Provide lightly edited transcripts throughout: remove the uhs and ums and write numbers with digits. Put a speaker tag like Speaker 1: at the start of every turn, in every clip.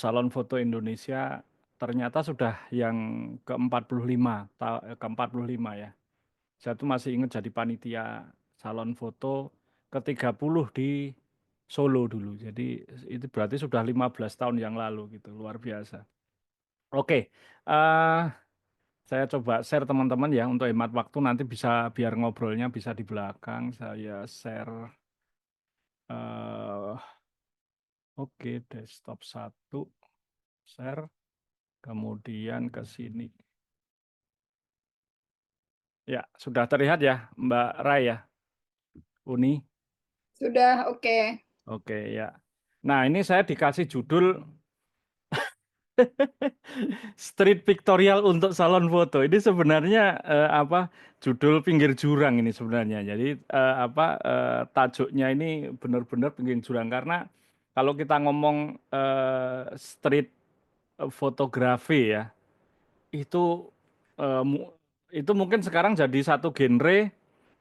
Speaker 1: Salon Foto Indonesia ternyata sudah yang ke-45, ke-45 ya. Saya tuh masih ingat jadi panitia Salon Foto ke-30 di Solo dulu. Jadi itu berarti sudah 15 tahun yang lalu gitu, luar biasa. Oke, eh saya coba share teman-teman ya untuk hemat waktu nanti bisa biar ngobrolnya bisa di belakang. Saya share eh oke, desktop satu, share, kemudian ke sini. Ya, sudah terlihat ya, Mbak Rai ya, Uni.
Speaker 2: Sudah, oke.
Speaker 1: Oke ya. Nah, ini saya dikasih judul Street Pictorial untuk Salon Foto. Ini sebenarnya apa judul pinggir jurang ini sebenarnya. Jadi tajuknya ini benar-benar pinggir jurang karena kalau kita ngomong street fotografi ya, itu eh, mu- itu mungkin sekarang jadi satu genre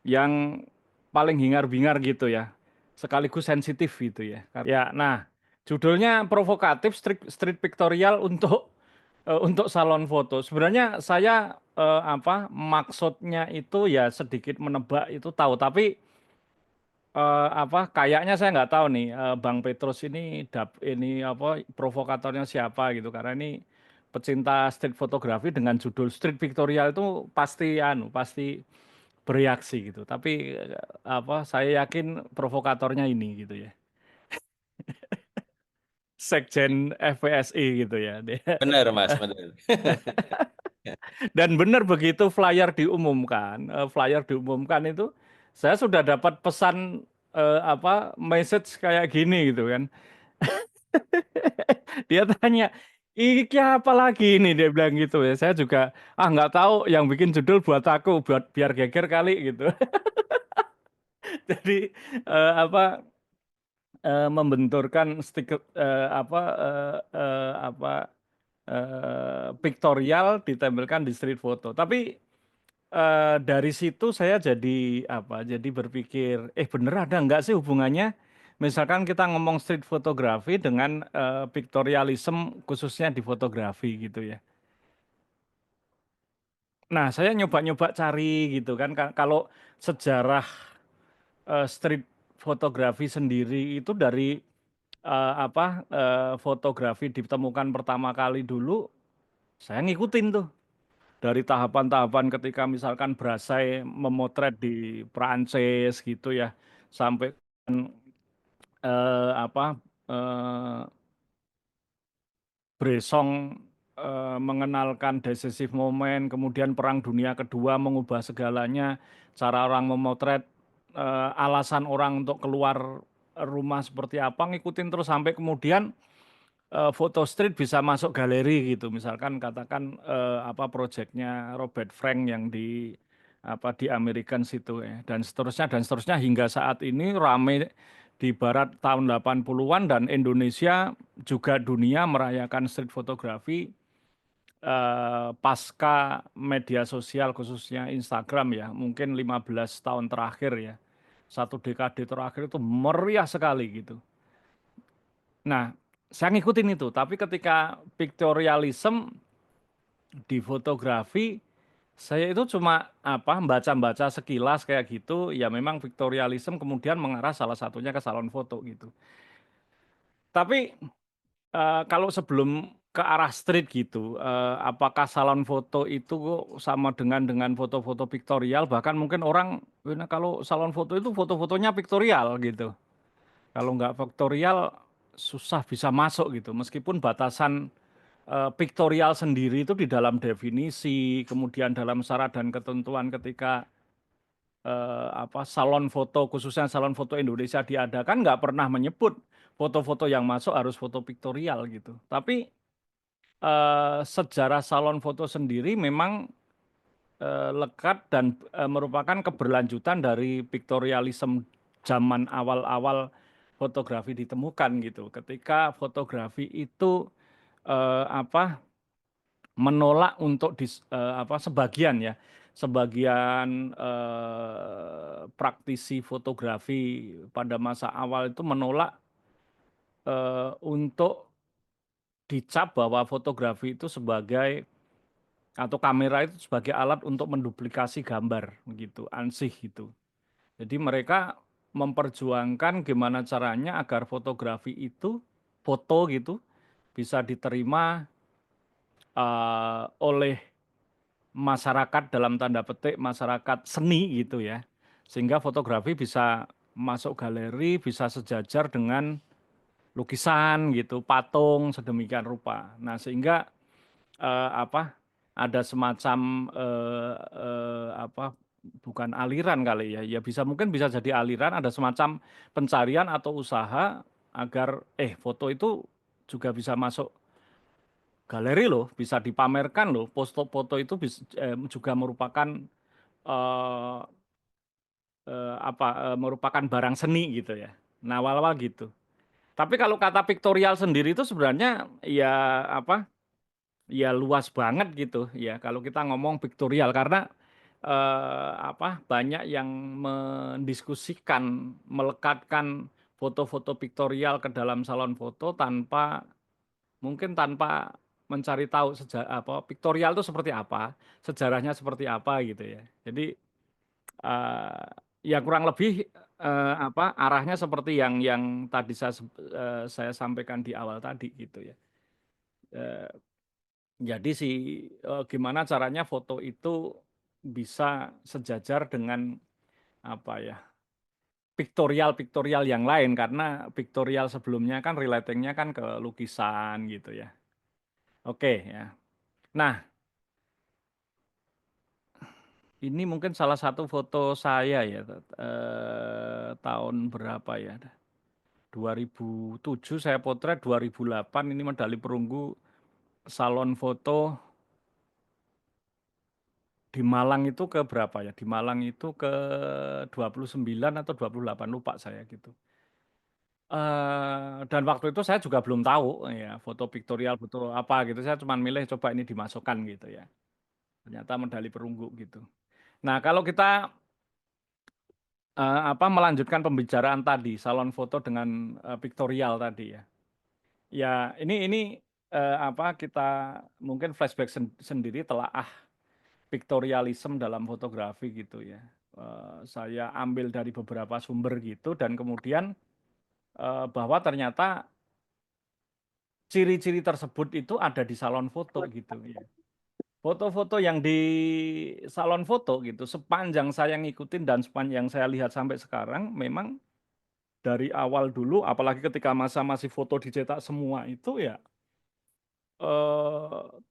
Speaker 1: yang paling hingar-bingar gitu ya, sekaligus sensitif gitu ya. Ya, nah judulnya provokatif street pictorial untuk salon foto. Sebenarnya saya maksudnya itu ya sedikit menebak itu tahu, tapi kayaknya saya nggak tahu nih Bang Petrus ini apa provokatornya siapa gitu karena ini pecinta street fotografi dengan judul street pictorial itu pasti bereaksi gitu. Tapi saya yakin provokatornya ini gitu ya. Sekjen FPSI gitu ya.
Speaker 3: Benar, Mas, benar.
Speaker 1: Dan benar begitu flyer diumumkan itu saya sudah dapat pesan message kayak gini gitu kan. Dia tanya, iki apa lagi ini dia bilang gitu ya. Saya juga nggak tahu yang bikin judul buat aku buat biar geger kali gitu. Jadi eh, apa membenturkan stiker pictorial ditempelkan di street foto. Tapi dari situ saya jadi berpikir, bener ada nggak sih hubungannya? Misalkan kita ngomong street fotografi dengan pictorialism khususnya di fotografi gitu ya. Nah, saya nyoba-nyoba cari gitu kan, kalau sejarah street fotografi sendiri itu dari fotografi ditemukan pertama kali dulu, saya ngikutin tuh dari tahapan-tahapan ketika misalkan Brassai memotret di Prancis gitu ya, sampai eh, apa eh, Bresson mengenalkan decisive moment, kemudian Perang Dunia Kedua mengubah segalanya, cara orang memotret, alasan orang untuk keluar rumah seperti apa, ngikutin terus sampai kemudian foto street bisa masuk galeri gitu. Misalkan katakan proyeknya Robert Frank yang di American situ ya, dan seterusnya hingga saat ini rame di barat tahun 80-an dan Indonesia juga dunia merayakan street fotografi pasca media sosial khususnya Instagram ya, mungkin 15 tahun terakhir ya. Satu dekade terakhir itu meriah sekali gitu. Nah, saya ngikutin itu, tapi ketika pictorialism di fotografi, saya itu cuma baca-baca sekilas kayak gitu, ya memang pictorialism kemudian mengarah salah satunya ke salon foto gitu. Tapi kalau sebelum ke arah street gitu, apakah salon foto itu kok sama dengan foto-foto pictorial? Bahkan mungkin orang, "Wah, kalau salon foto itu foto-fotonya pictorial gitu. Kalau nggak pictorial susah bisa masuk gitu. Meskipun batasan pictorial sendiri itu di dalam definisi, kemudian dalam syarat dan ketentuan ketika salon foto khususnya salon foto Indonesia diadakan nggak pernah menyebut foto-foto yang masuk harus foto pictorial gitu. Tapi sejarah salon foto sendiri memang lekat dan merupakan keberlanjutan dari pictorialism zaman awal-awal fotografi ditemukan gitu. Ketika fotografi itu eh, apa menolak untuk sebagian ya, sebagian praktisi fotografi pada masa awal itu menolak untuk dicap bahwa fotografi itu sebagai atau kamera itu sebagai alat untuk menduplikasi gambar gitu, ansih gitu. Jadi mereka memperjuangkan gimana caranya agar fotografi itu foto gitu bisa diterima oleh masyarakat dalam tanda petik masyarakat seni gitu ya. Sehingga fotografi bisa masuk galeri, bisa sejajar dengan lukisan gitu, patung sedemikian rupa. Nah, sehingga apa ada semacam apa bukan aliran kali ya. Ya bisa mungkin bisa jadi aliran, ada semacam pencarian atau usaha agar foto itu juga bisa masuk galeri loh, bisa dipamerkan loh. Foto itu juga merupakan eh, merupakan barang seni gitu ya. Nah, awal-awal gitu. Tapi kalau kata piktorial sendiri itu sebenarnya ya apa? Ya luas banget gitu ya kalau kita ngomong piktorial karena apa banyak yang mendiskusikan melekatkan foto-foto piktorial ke dalam salon foto tanpa mungkin tanpa mencari tahu apa piktorial itu seperti apa, sejarahnya seperti apa gitu ya. Jadi eh, ya kurang lebih apa arahnya seperti yang tadi saya sampaikan di awal tadi gitu ya. Eh, jadi gimana caranya foto itu bisa sejajar dengan apa ya piktorial-piktorial yang lain karena piktorial sebelumnya kan relatingnya kan ke lukisan gitu ya. Oke ya. Nah, ini mungkin salah satu foto saya ya tahun berapa ya? 2007 saya potret, 2008 ini medali perunggu salon foto di Malang itu ke berapa ya? Di Malang itu ke 29 atau 28 lupa saya gitu. Dan waktu itu saya juga belum tahu ya foto piktorial foto apa gitu. Saya cuma milih coba ini dimasukkan gitu ya. Ternyata medali perunggu gitu. Nah, kalau kita apa melanjutkan pembicaraan tadi salon foto dengan piktorial tadi ya. Ya, ini apa kita mungkin flashback sendiri telah piktorialisme dalam fotografi gitu ya. Saya ambil dari beberapa sumber gitu dan kemudian bahwa ternyata ciri-ciri tersebut itu ada di salon foto gitu ya. Foto-foto yang di salon foto gitu sepanjang saya ngikutin dan sepanjang saya lihat sampai sekarang memang dari awal dulu apalagi ketika masa masih foto dicetak semua itu ya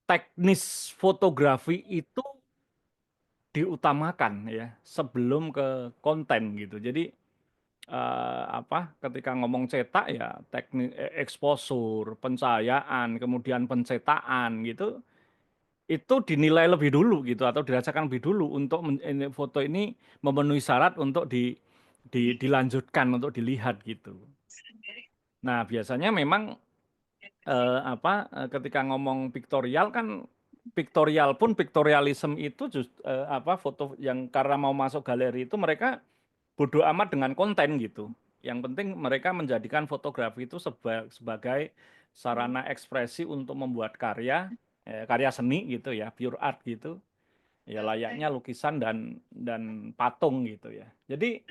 Speaker 1: teknis fotografi itu diutamakan ya sebelum ke konten gitu. Jadi apa ketika ngomong cetak ya teknik eksposur, pencahayaan, kemudian pencetakan gitu itu dinilai lebih dulu gitu atau dirasakan lebih dulu untuk foto ini memenuhi syarat untuk dilanjutkan untuk dilihat gitu. Nah, biasanya memang apa ketika ngomong piktorial kan piktorial pun piktorialisme itu apa foto yang karena mau masuk galeri itu mereka bodoh amat dengan konten gitu. Yang penting mereka menjadikan fotografi itu sebagai sarana ekspresi untuk membuat karya seni gitu ya, pure art gitu. Ya layaknya lukisan dan patung gitu ya. Jadi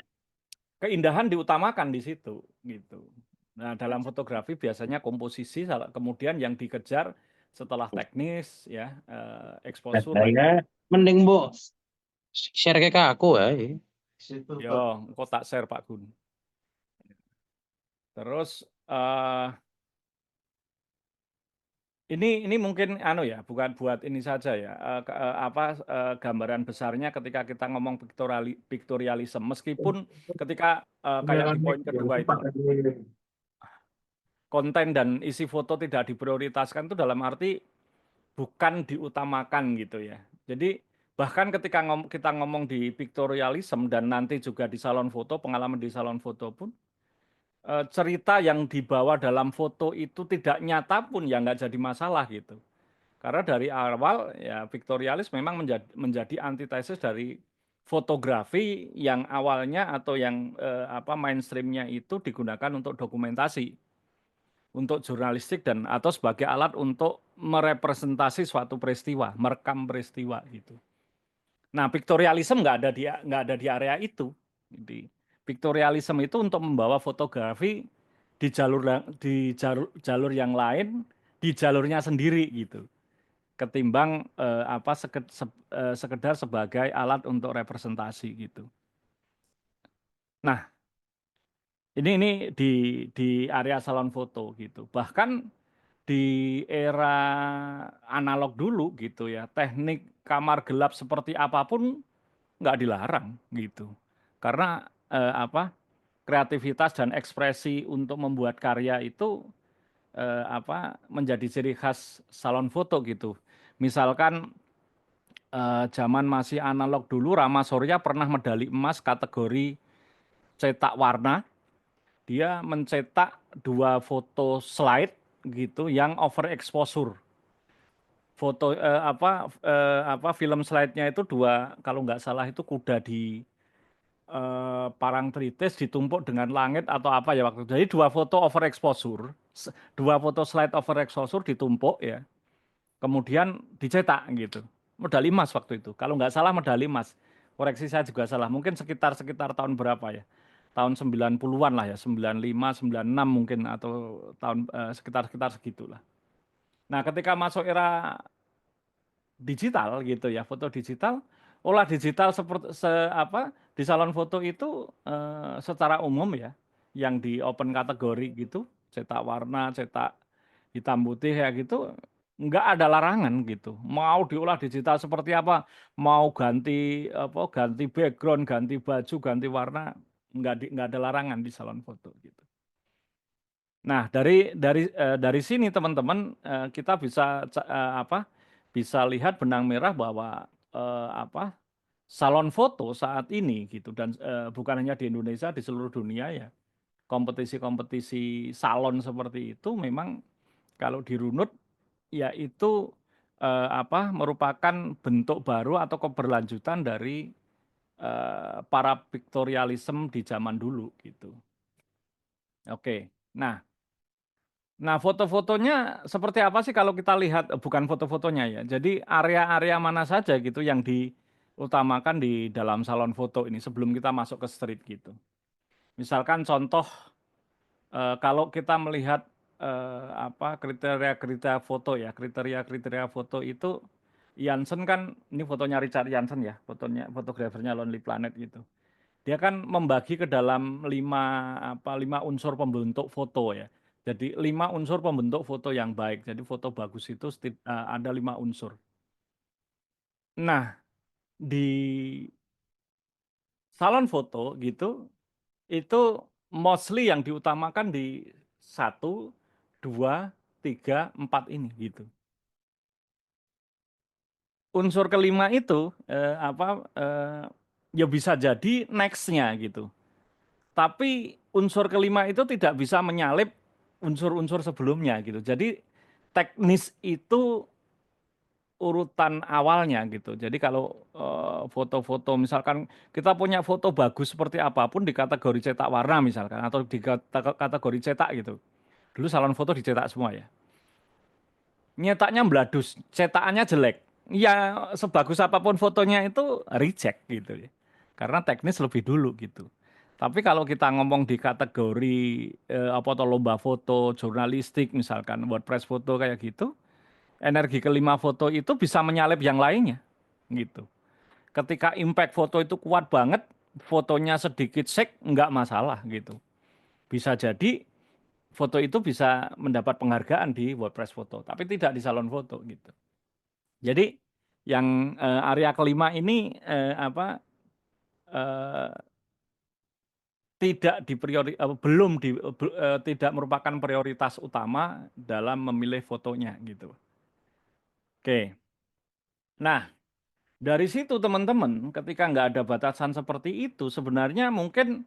Speaker 1: keindahan diutamakan di situ gitu. Nah, dalam fotografi biasanya komposisi kemudian yang dikejar setelah teknis ya exposure
Speaker 3: Nah,
Speaker 1: dan
Speaker 3: ya, mending bu share ke aku ya.
Speaker 1: yo engko tak share Pak Gun. Terus eh ini mungkin anu ya, bukan buat ini saja ya. Apa gambaran besarnya ketika kita ngomong piktorialisme meskipun ketika kayak di poin kedua itu konten dan isi foto tidak diprioritaskan itu dalam arti bukan diutamakan gitu ya. Jadi bahkan ketika kita ngomong di piktorialisme dan nanti juga di salon foto, pengalaman di salon foto pun cerita yang dibawa dalam foto itu tidak nyata pun ya nggak jadi masalah gitu. Karena dari awal ya piktorialis memang menjadi antitesis dari fotografi yang awalnya atau yang apa mainstreamnya itu digunakan untuk dokumentasi. untuk jurnalistik dan atau sebagai alat untuk merepresentasi suatu peristiwa, merekam peristiwa gitu. Nah, pictorialism nggak ada di area itu. Jadi, pictorialism itu untuk membawa fotografi di jalur yang lain, di jalurnya sendiri gitu. Ketimbang sekedar sebagai alat untuk representasi gitu. Nah, ini di area salon foto gitu. Bahkan di era analog dulu gitu ya, teknik kamar gelap seperti apapun nggak dilarang gitu. Karena kreativitas dan ekspresi untuk membuat karya itu menjadi ciri khas salon foto gitu. Misalkan zaman masih analog dulu, Rama Surya pernah medali emas kategori cetak warna. Dia mencetak 2 foto slide gitu yang overexposure. Foto film slide-nya itu 2, kalau nggak salah itu kuda di Parangtritis ditumpuk dengan langit atau apa ya waktu itu. Jadi 2 foto overexposure, 2 foto slide overexposure ditumpuk ya. Kemudian dicetak gitu. Medali emas waktu itu. Kalau nggak salah medali emas. Koreksi saya juga salah. Mungkin sekitar tahun berapa ya? Tahun 90-an lah ya, 95, 96 mungkin atau tahun sekitar segitulah. Nah, ketika masuk era digital gitu ya, foto digital, olah digital seperti di salon foto itu secara umum ya, yang di open kategori gitu, cetak warna, cetak hitam putih ya gitu, nggak ada larangan gitu. Mau diolah digital seperti apa, mau ganti background, ganti baju, ganti warna, nggak ada larangan di salon foto gitu. Nah, dari sini teman-teman kita bisa lihat benang merah bahwa salon foto saat ini gitu dan bukan hanya di Indonesia, di seluruh dunia ya. Kompetisi-kompetisi salon seperti itu memang kalau dirunut ya itu merupakan bentuk baru atau keberlanjutan dari para pictorialism di zaman dulu gitu. Oke. Nah, foto-fotonya seperti apa sih kalau kita lihat, bukan foto-fotonya ya. Jadi area-area mana saja gitu yang diutamakan di dalam salon foto ini sebelum kita masuk ke street gitu. Misalkan contoh kalau kita melihat kriteria-kriteria foto ya, kriteria-kriteria foto itu Jansen kan ini fotonya Richard Jansen ya, fotografernya Lonely Planet gitu. Dia kan membagi ke dalam 5 unsur pembentuk foto ya. Jadi 5 unsur pembentuk foto yang baik. Jadi foto bagus itu ada 5 unsur. Nah, di salon foto gitu, itu mostly yang diutamakan di 1, 2, 3, 4 ini gitu. Unsur kelima itu ya bisa jadi next-nya gitu. Tapi unsur kelima itu tidak bisa menyalip unsur-unsur sebelumnya gitu. Jadi teknis itu urutan awalnya gitu. Jadi kalau foto-foto misalkan kita punya foto bagus seperti apapun di kategori cetak warna misalkan atau di kategori cetak gitu. Dulu salon foto dicetak semua ya. Nyetaknya bladus, cetakannya jelek. Ya sebagus apapun fotonya itu reject gitu ya. Karena teknis lebih dulu gitu. Tapi kalau kita ngomong di kategori lomba foto, jurnalistik misalkan, WordPress foto kayak gitu, energi kelima foto itu bisa menyalip yang lainnya gitu. Ketika impact foto itu kuat banget, fotonya sedikit shake nggak masalah gitu. Bisa jadi foto itu bisa mendapat penghargaan di WordPress foto, tapi tidak di salon foto gitu. Jadi yang area kelima ini tidak merupakan prioritas utama dalam memilih fotonya gitu. Oke. Nah, dari situ teman-teman, ketika nggak ada batasan seperti itu, sebenarnya mungkin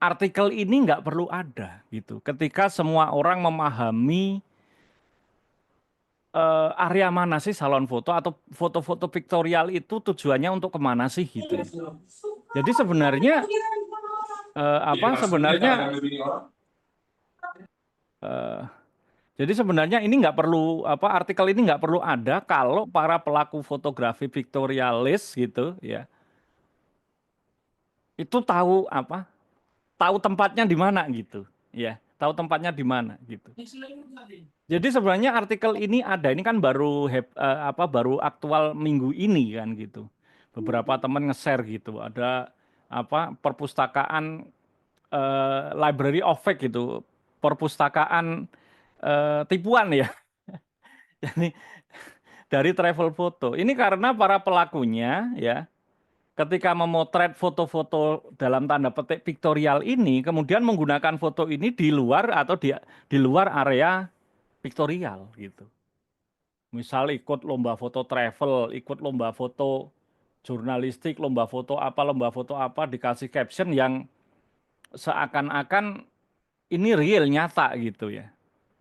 Speaker 1: artikel ini nggak perlu ada gitu. Ketika semua orang memahami area mana sih salon foto atau foto-foto piktorial itu tujuannya untuk kemana sih gitu ya. Jadi sebenarnya apa sebenarnya eh, jadi sebenarnya ini nggak perlu apa artikel ini nggak perlu ada kalau para pelaku fotografi viktorialis gitu ya itu tahu apa tahu tempatnya di mana gitu ya tahu tempatnya di mana gitu. Jadi sebenarnya artikel ini ada ini kan apa baru aktual minggu ini kan gitu. Beberapa teman nge-share gitu ada apa perpustakaan library of fact gitu perpustakaan tipuan ya. Jadi dari travel foto ini karena para pelakunya ya ketika memotret foto-foto dalam tanda petik piktorial ini kemudian menggunakan foto ini di luar atau di luar area piktorial gitu. Misal ikut lomba foto travel, ikut lomba foto jurnalistik, lomba foto apa dikasih caption yang seakan-akan ini real nyata gitu ya.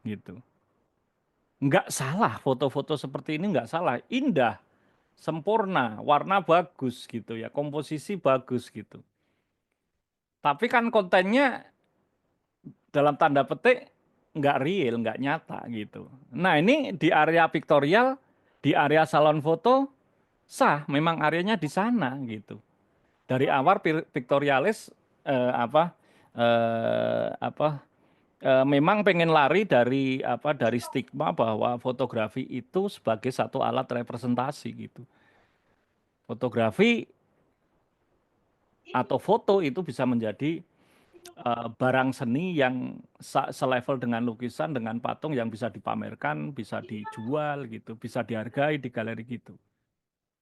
Speaker 1: Gitu. Nggak salah foto-foto seperti ini nggak salah, indah, sempurna, warna bagus gitu ya, komposisi bagus gitu. Tapi kan kontennya dalam tanda petik nggak real, nggak nyata gitu. Nah ini di area piktorial, di area salon foto sah, memang areanya di sana gitu. Dari awal piktorialis apa memang pengen lari dari apa dari stigma bahwa fotografi itu sebagai satu alat representasi gitu. Fotografi atau foto itu bisa menjadi barang seni yang selevel dengan lukisan, dengan patung yang bisa dipamerkan, bisa dijual gitu, bisa dihargai di galeri gitu.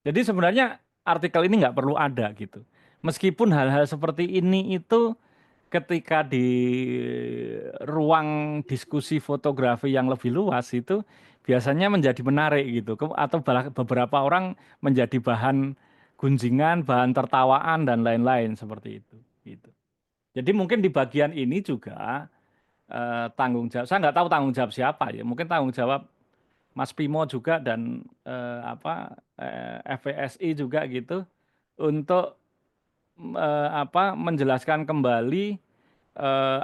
Speaker 1: Jadi sebenarnya artikel ini nggak perlu ada gitu. Meskipun hal-hal seperti ini itu ketika di ruang diskusi fotografi yang lebih luas itu biasanya menjadi menarik gitu. Atau beberapa orang menjadi bahan gunjingan, bahan tertawaan dan lain-lain seperti itu. Gitu. Jadi mungkin di bagian ini juga tanggung jawab. Saya nggak tahu tanggung jawab siapa ya. Mungkin tanggung jawab Mas Pimo juga dan FVSI juga gitu untuk apa menjelaskan kembali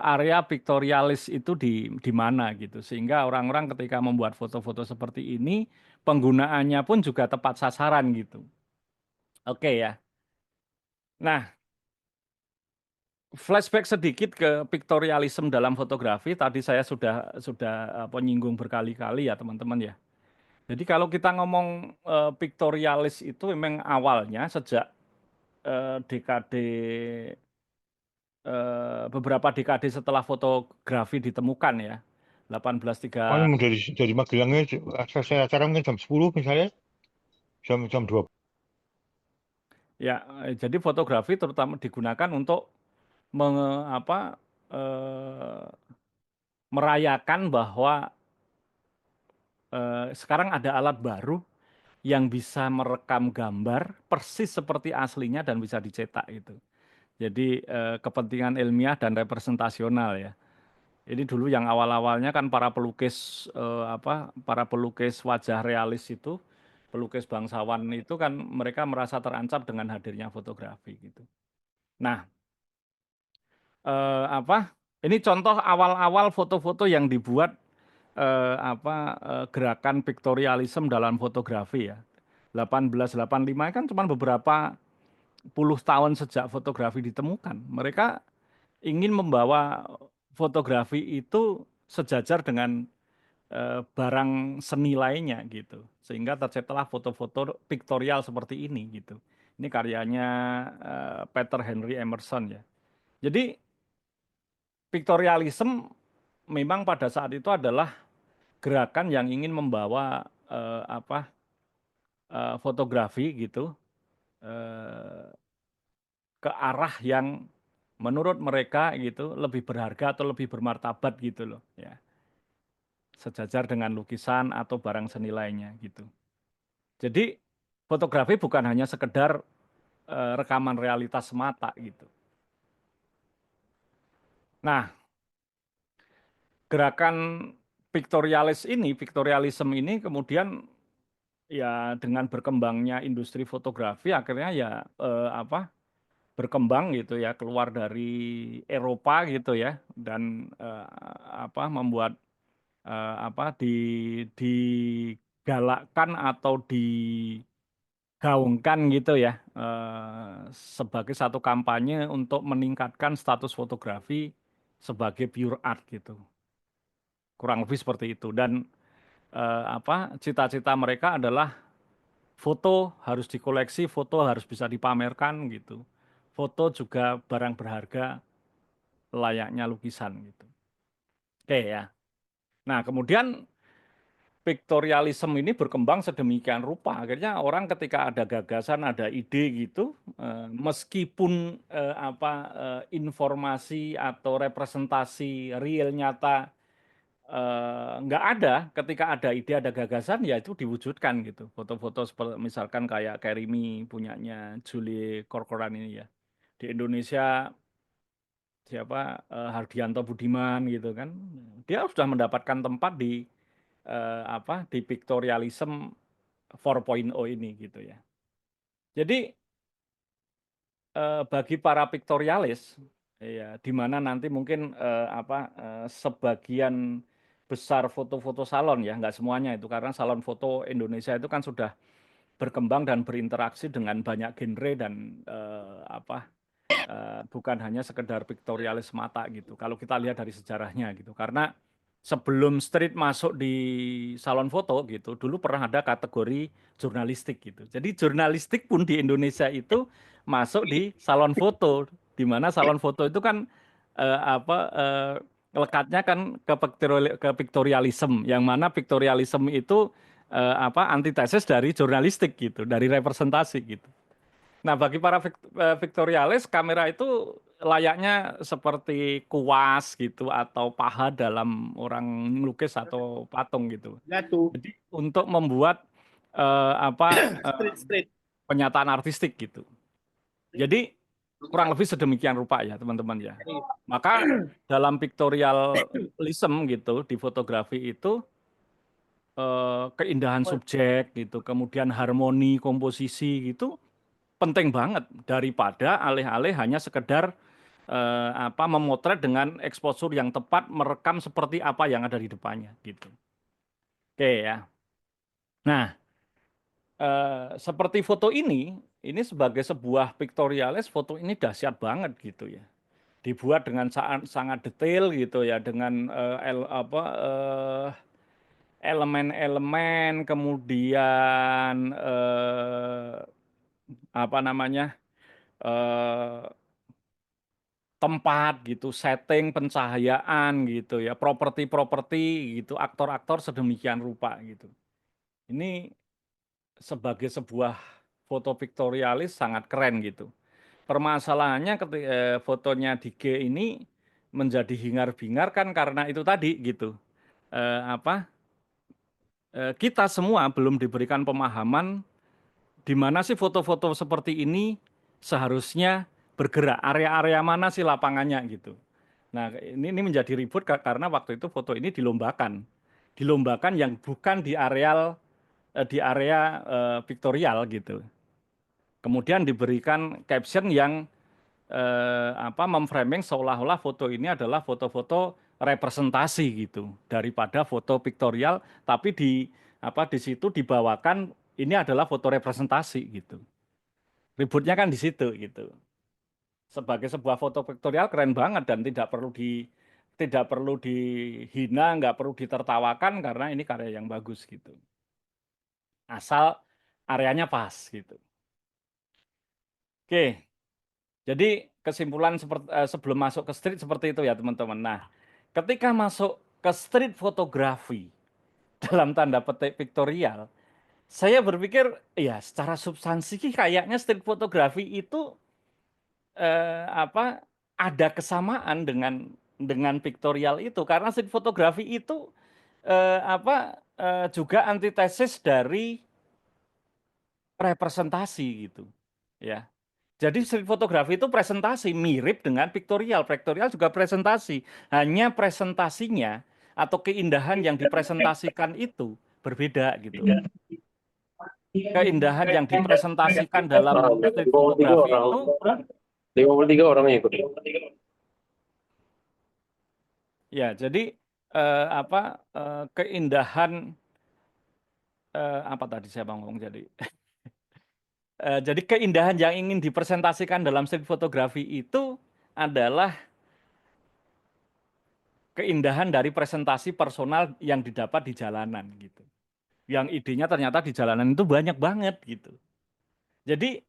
Speaker 1: area piktorialis itu di mana gitu sehingga orang-orang ketika membuat foto-foto seperti ini penggunaannya pun juga tepat sasaran gitu. Oke ya. Nah, flashback sedikit ke piktorialisme dalam fotografi. Tadi saya sudah apa, nyinggung berkali-kali ya teman-teman ya. Jadi kalau kita ngomong piktorialis itu memang awalnya sejak dekade beberapa dekade setelah fotografi ditemukan ya.
Speaker 4: Oh,
Speaker 1: 1803
Speaker 4: memang dari Magelangnya selesai acara mungkin jam 10 misalnya, jam 2.
Speaker 1: ya jadi fotografi terutama digunakan untuk apa eh, merayakan bahwa sekarang ada alat baru yang bisa merekam gambar persis seperti aslinya dan bisa dicetak itu. Jadi kepentingan ilmiah dan representasional ya. Ini dulu yang awal-awalnya kan para pelukis apa para pelukis wajah realis itu, pelukis bangsawan itu kan mereka merasa terancam dengan hadirnya fotografi gitu. Nah, apa ini contoh awal-awal foto-foto yang dibuat gerakan piktorialisme dalam fotografi ya. 1885 kan cuma beberapa puluh tahun sejak fotografi ditemukan. Mereka ingin membawa fotografi itu sejajar dengan barang seni lainnya gitu. Sehingga terciptalah foto-foto piktorial seperti ini gitu. Ini karyanya Peter Henry Emerson ya. Jadi piktorialisme memang pada saat itu adalah gerakan yang ingin membawa fotografi gitu eh, ke arah yang menurut mereka gitu lebih berharga atau lebih bermartabat gitu loh ya. Sejajar dengan lukisan atau barang seni lainnya gitu. Jadi fotografi bukan hanya sekedar rekaman realitas semata gitu. Nah, gerakan piktorialisme ini kemudian ya dengan berkembangnya industri fotografi akhirnya ya apa berkembang gitu ya, keluar dari Eropa gitu ya, dan apa membuat apa digalakkan atau digaungkan gitu ya, sebagai satu kampanye untuk meningkatkan status fotografi sebagai pure art gitu, kurang lebih seperti itu. Dan apa cita-cita mereka adalah foto harus dikoleksi, foto harus bisa dipamerkan gitu. Foto juga barang berharga layaknya lukisan gitu. Oke ya. Nah, kemudian Piktorialisme ini berkembang sedemikian rupa. Akhirnya orang ketika ada gagasan, ada ide gitu, meskipun apa informasi atau representasi real nyata nggak ada, ketika ada ide, ada gagasan, ya itu diwujudkan gitu. Foto-foto seperti misalkan kayak Kerimi punyanya Julie Corcoran ini ya. Di Indonesia siapa Hardianto Budiman gitu kan. Dia sudah mendapatkan tempat di apa di Piktorialisme 4.0 ini gitu ya. Jadi bagi para piktorialis ya di mana nanti mungkin apa sebagian besar foto-foto salon ya, nggak semuanya itu karena salon foto Indonesia itu kan sudah berkembang dan berinteraksi dengan banyak genre dan apa bukan hanya sekedar piktorialis mata gitu. Kalau kita lihat dari sejarahnya gitu, karena sebelum street masuk di salon foto gitu, dulu pernah ada kategori jurnalistik gitu. Jadi jurnalistik pun di Indonesia itu masuk di salon foto, di mana salon foto itu kan apa lekatnya kan ke piktorialisme, yang mana piktorialisme itu apa antitesis dari jurnalistik gitu, dari representasi gitu. Nah, bagi para Viktorialis, kamera itu layaknya seperti kuas gitu atau paha dalam orang melukis atau patung gitu.
Speaker 5: Gatu.
Speaker 1: Jadi untuk membuat apa
Speaker 5: Street.
Speaker 1: penyataan artistik gitu. Jadi kurang lebih sedemikian rupa ya teman-teman ya. Maka dalam pictorialism gitu di fotografi itu keindahan subjek gitu, kemudian harmoni komposisi gitu penting banget daripada alih-alih hanya sekedar apa memotret dengan exposure yang tepat, merekam seperti apa yang ada di depannya gitu. Oke ya. Nah, seperti foto ini sebagai sebuah pictorialis, foto ini dahsyat banget gitu ya. Dibuat dengan sangat detail gitu ya, dengan elemen-elemen, kemudian apa namanya tempat gitu, setting pencahayaan gitu ya, properti-properti gitu, aktor-aktor sedemikian rupa gitu. Ini sebagai sebuah foto piktorialis sangat keren gitu. Permasalahannya ketika fotonya di G ini menjadi hingar-bingar kan karena itu tadi gitu. Apa kita semua belum diberikan pemahaman di mana sih foto-foto seperti ini seharusnya bergerak, area-area mana sih lapangannya gitu. Nah, ini menjadi ribut karena waktu itu foto ini dilombakan. Dilombakan yang bukan di areal di area piktorial gitu. Kemudian diberikan caption yang apa memframing seolah-olah foto ini adalah foto-foto representasi gitu daripada foto piktorial, tapi di apa di situ dibawakan ini adalah foto representasi gitu. Ributnya kan di situ gitu. Sebagai sebuah foto vektorial keren banget dan tidak perlu dihina, nggak perlu ditertawakan karena ini karya yang bagus gitu. Asal areanya pas gitu. Oke. Jadi kesimpulan sebelum masuk ke street seperti itu ya teman-teman. Nah, ketika masuk ke street fotografi dalam tanda petik piktorial, saya berpikir ya secara substansi kayaknya street fotografi itu apa ada kesamaan dengan piktorial itu karena street fotografi itu apa juga antitesis dari representasi gitu ya. Jadi street fotografi itu presentasi mirip dengan piktorial. Piktorial juga presentasi. Hanya presentasinya atau keindahan yang dipresentasikan itu berbeda gitu. Keindahan yang dipresentasikan dalam street fotografi itu
Speaker 3: 53 orang yang ikut.
Speaker 1: Ya, jadi keindahan apa tadi saya ngomong jadi jadi keindahan yang ingin dipresentasikan dalam street fotografi itu adalah keindahan dari presentasi personal yang didapat di jalanan gitu. Yang idenya ternyata di jalanan itu banyak banget gitu. Jadi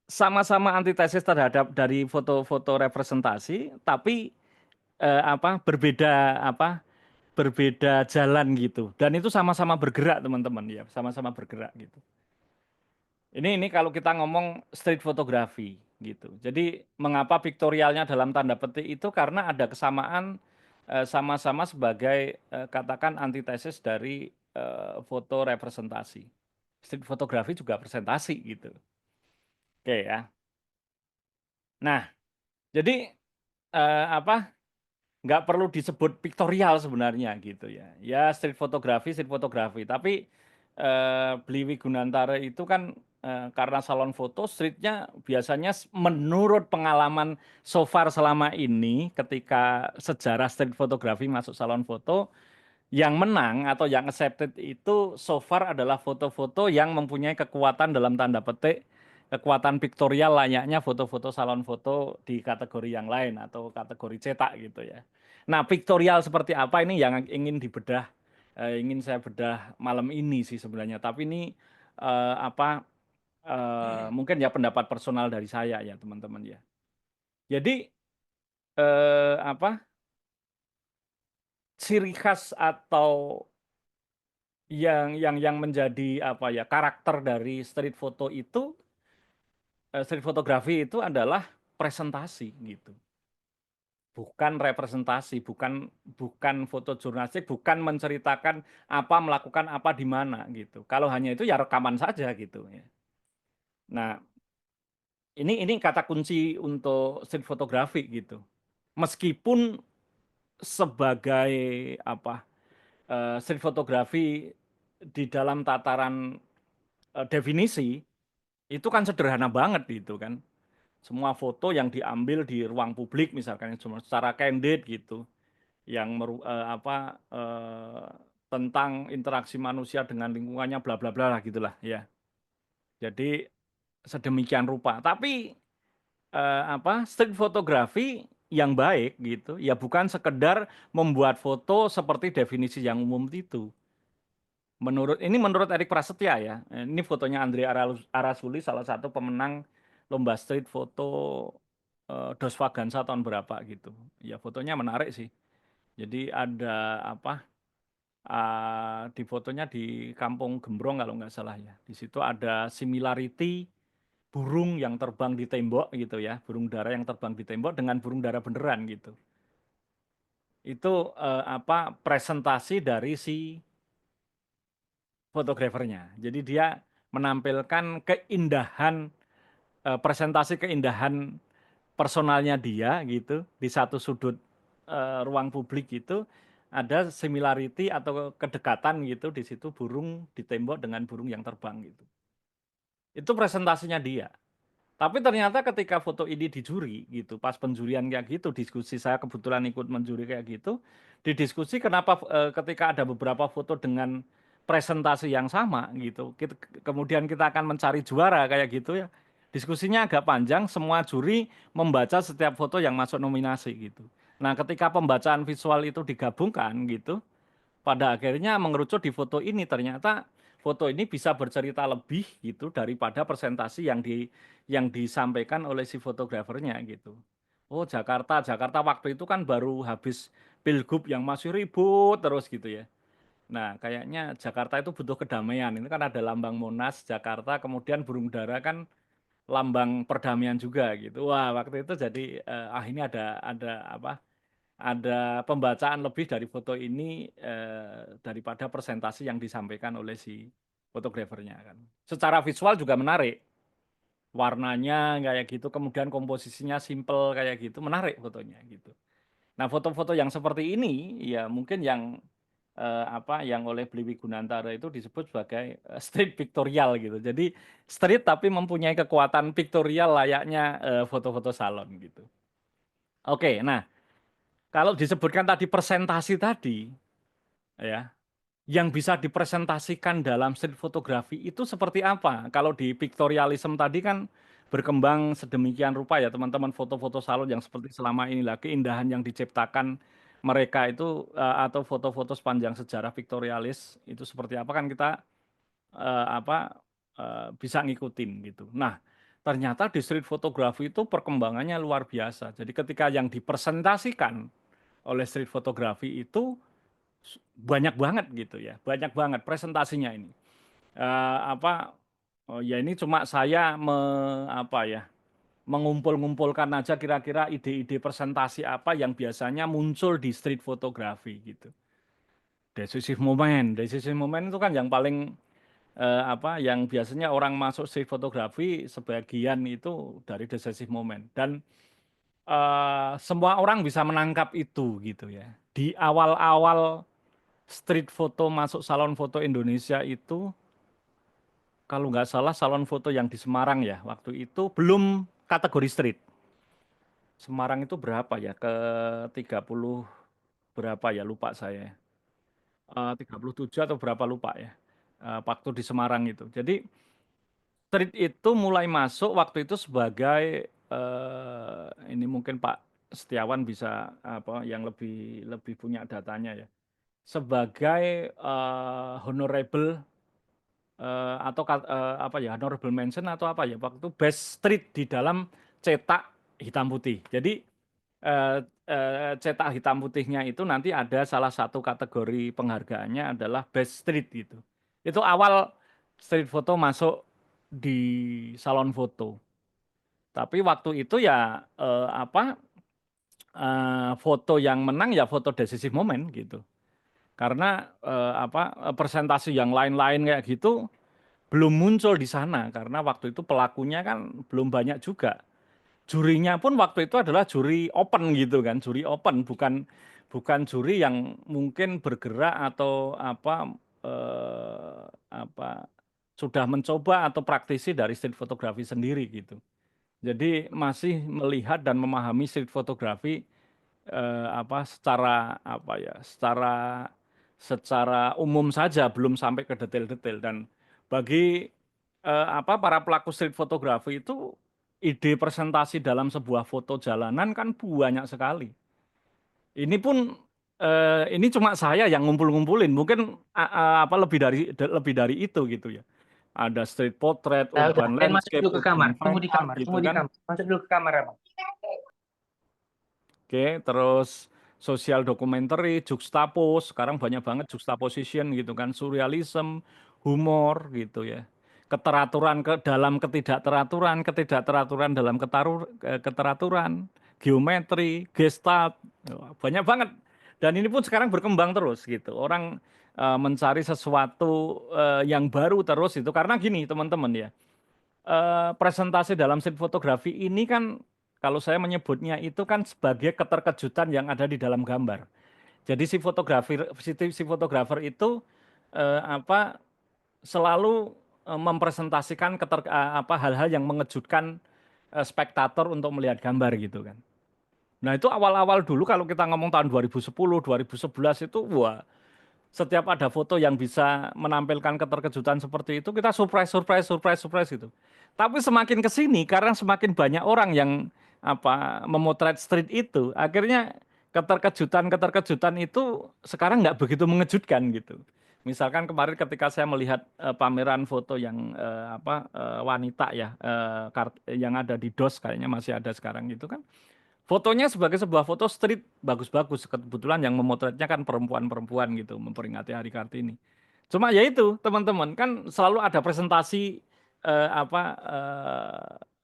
Speaker 1: sama-sama antitesis terhadap dari foto-foto representasi, tapi berbeda jalan gitu. Dan itu sama-sama bergerak teman-teman ya, sama-sama bergerak gitu. Ini kalau kita ngomong street photography gitu. Jadi mengapa piktorialnya dalam tanda petik itu karena ada kesamaan sama-sama sebagai katakan antitesis dari foto representasi. Street photography juga presentasi gitu. Oke ya. Nah, jadi nggak perlu disebut piktorial sebenarnya gitu ya. Ya street fotografi. Tapi Bliwi Gunantara itu kan karena salon foto streetnya biasanya menurut pengalaman so far selama ini ketika sejarah street fotografi masuk salon foto yang menang atau yang accepted itu so far adalah foto-foto yang mempunyai kekuatan dalam tanda petik kekuatan piktorial layaknya foto-foto salon foto di kategori yang lain atau kategori cetak gitu ya. Nah, piktorial seperti apa ini yang ingin dibedah, ingin saya bedah malam ini sih sebenarnya. Tapi ini mungkin ya pendapat personal dari saya ya teman-teman ya. Jadi ciri khas atau yang menjadi karakter dari street fotografi itu adalah presentasi gitu. Bukan representasi, bukan foto jurnalistik, bukan menceritakan apa, melakukan apa di mana gitu. Kalau hanya itu ya rekaman saja gitu ya. Nah, ini kata kunci untuk street fotografi gitu. Meskipun sebagai street fotografi di dalam tataran definisi itu kan sederhana banget gitu kan. Semua foto yang diambil di ruang publik misalkan secara candid gitu, yang tentang interaksi manusia dengan lingkungannya bla bla bla lah gitulah ya. Jadi sedemikian rupa. Tapi street fotografi yang baik gitu ya bukan sekedar membuat foto seperti definisi yang umum itu. Menurut Erik Prasetya ya. Ini fotonya Andre Arasuli, salah satu pemenang lomba street foto Dos Vagansa tahun berapa gitu. Ya fotonya menarik sih. Jadi ada di fotonya di Kampung Gembrong kalau nggak salah ya. Di situ ada similarity burung yang terbang di tembok gitu ya. Burung dara yang terbang di tembok dengan burung dara beneran gitu. Itu presentasi dari si fotografernya. Jadi dia menampilkan keindahan presentasi keindahan personalnya dia gitu di satu sudut ruang publik itu ada similarity atau kedekatan gitu di situ burung di tembok dengan burung yang terbang gitu. Itu presentasinya dia. Tapi ternyata ketika foto ini dijuri gitu, pas penjurian kayak gitu, diskusi saya kebetulan ikut menjuri kayak gitu, di diskusi kenapa ketika ada beberapa foto dengan presentasi yang sama gitu, kemudian kita akan mencari juara kayak gitu ya. Diskusinya agak panjang, semua juri membaca setiap foto yang masuk nominasi gitu. Nah, ketika pembacaan visual itu digabungkan gitu, pada akhirnya mengerucut di foto ini ternyata foto ini bisa bercerita lebih gitu daripada presentasi yang disampaikan oleh si fotografernya gitu. Oh, Jakarta waktu itu kan baru habis pilgub yang masih ribut terus gitu ya. Nah, kayaknya Jakarta itu butuh kedamaian. Ini kan ada lambang Monas Jakarta, kemudian burung dara kan lambang perdamaian juga gitu. Wah, waktu itu jadi ini ada pembacaan lebih dari foto ini daripada presentasi yang disampaikan oleh si fotografernya kan. Secara visual juga menarik. Warnanya kayak gitu, kemudian komposisinya simple kayak gitu, menarik fotonya gitu. Nah, foto-foto yang seperti ini ya mungkin yang yang oleh Bliwi Gunantara itu disebut sebagai street pictorial gitu. Jadi street tapi mempunyai kekuatan pictorial layaknya foto-foto salon gitu. Oke, nah kalau disebutkan tadi presentasi tadi, ya, yang bisa dipresentasikan dalam street fotografi itu seperti apa? Kalau di pictorialism tadi kan berkembang sedemikian rupa ya teman-teman, foto-foto salon yang seperti selama ini lah, keindahan yang diciptakan mereka itu atau foto-foto sepanjang sejarah pictorialis itu seperti apa kan kita eh, apa bisa ngikutin gitu. Nah, ternyata di street fotografi itu perkembangannya luar biasa. Jadi ketika yang dipresentasikan oleh street fotografi itu banyak banget gitu ya, banyak banget presentasinya ini. Oh ya ini cuma saya mengumpul-ngumpulkan aja kira-kira ide-ide presentasi apa yang biasanya muncul di street fotografi gitu. Decisive moment itu kan yang paling yang biasanya orang masuk street fotografi sebagian itu dari decisive moment dan semua orang bisa menangkap itu gitu ya. Di awal-awal street foto masuk salon foto Indonesia itu kalau nggak salah salon foto yang di Semarang ya waktu itu belum kategori street. Semarang itu berapa ya? Ke 30 berapa ya? Lupa saya. 37 atau berapa lupa ya. Waktu di Semarang itu. Jadi street itu mulai masuk waktu itu sebagai ini mungkin Pak Setiawan bisa yang lebih lebih punya datanya ya. Sebagai honorable honorable mention atau apa ya waktu best street di dalam cetak hitam putih. Jadi cetak hitam putihnya itu nanti ada salah satu kategori penghargaannya adalah best street gitu. Itu awal street foto masuk di salon foto. Tapi waktu itu ya foto yang menang ya foto decisive moment gitu. Karena presentasi yang lain-lain kayak gitu belum muncul di sana karena waktu itu pelakunya kan belum banyak juga. Jurinya pun waktu itu adalah juri open gitu kan, juri open bukan bukan juri yang mungkin bergerak atau eh, apa sudah mencoba atau praktisi dari street fotografi sendiri gitu. Jadi masih melihat dan memahami street fotografi secara secara umum saja belum sampai ke detail-detail dan bagi para pelaku street fotografi itu ide presentasi dalam sebuah foto jalanan kan banyak sekali. Ini pun ini cuma saya yang ngumpul-ngumpulin, mungkin lebih dari itu gitu ya. Ada street portrait,
Speaker 3: Nah, udah,
Speaker 1: urban
Speaker 3: kalian masuk
Speaker 1: landscape,
Speaker 3: dulu ke kamar.
Speaker 1: urban
Speaker 3: Tunggu
Speaker 1: fine
Speaker 3: di
Speaker 1: art
Speaker 3: kamar.
Speaker 1: gitu
Speaker 3: Tunggu di
Speaker 1: kan.
Speaker 3: kamar. Masuk dulu ke kamar, Abang.
Speaker 1: Oke, terus social documentary, juxtapose, sekarang banyak banget juxtaposition gitu kan, surrealism, humor gitu ya. Keteraturan ke dalam ketidakteraturan, ketidakteraturan dalam keteraturan, geometri, gestalt, banyak banget. Dan ini pun sekarang berkembang terus gitu. Orang mencari sesuatu yang baru terus itu karena gini teman-teman ya. Presentasi dalam street fotografi ini kan kalau saya menyebutnya itu kan sebagai keterkejutan yang ada di dalam gambar. Jadi si fotografer itu eh, apa selalu mempresentasikan hal-hal yang mengejutkan spektator untuk melihat gambar gitu kan. Nah, itu awal-awal dulu kalau kita ngomong tahun 2010, 2011 itu wah setiap ada foto yang bisa menampilkan keterkejutan seperti itu, kita surprise, surprise, surprise, surprise gitu. Tapi semakin ke sini, karena semakin banyak orang yang memotret street itu, akhirnya keterkejutan itu sekarang nggak begitu mengejutkan gitu. Misalkan kemarin ketika saya melihat pameran foto yang wanita ya, yang ada di DOS kayaknya masih ada sekarang gitu kan. Fotonya sebagai sebuah foto street bagus-bagus. Kebetulan yang memotretnya kan perempuan-perempuan gitu, memperingati Hari Kartini. Cuma ya itu teman-teman kan selalu ada presentasi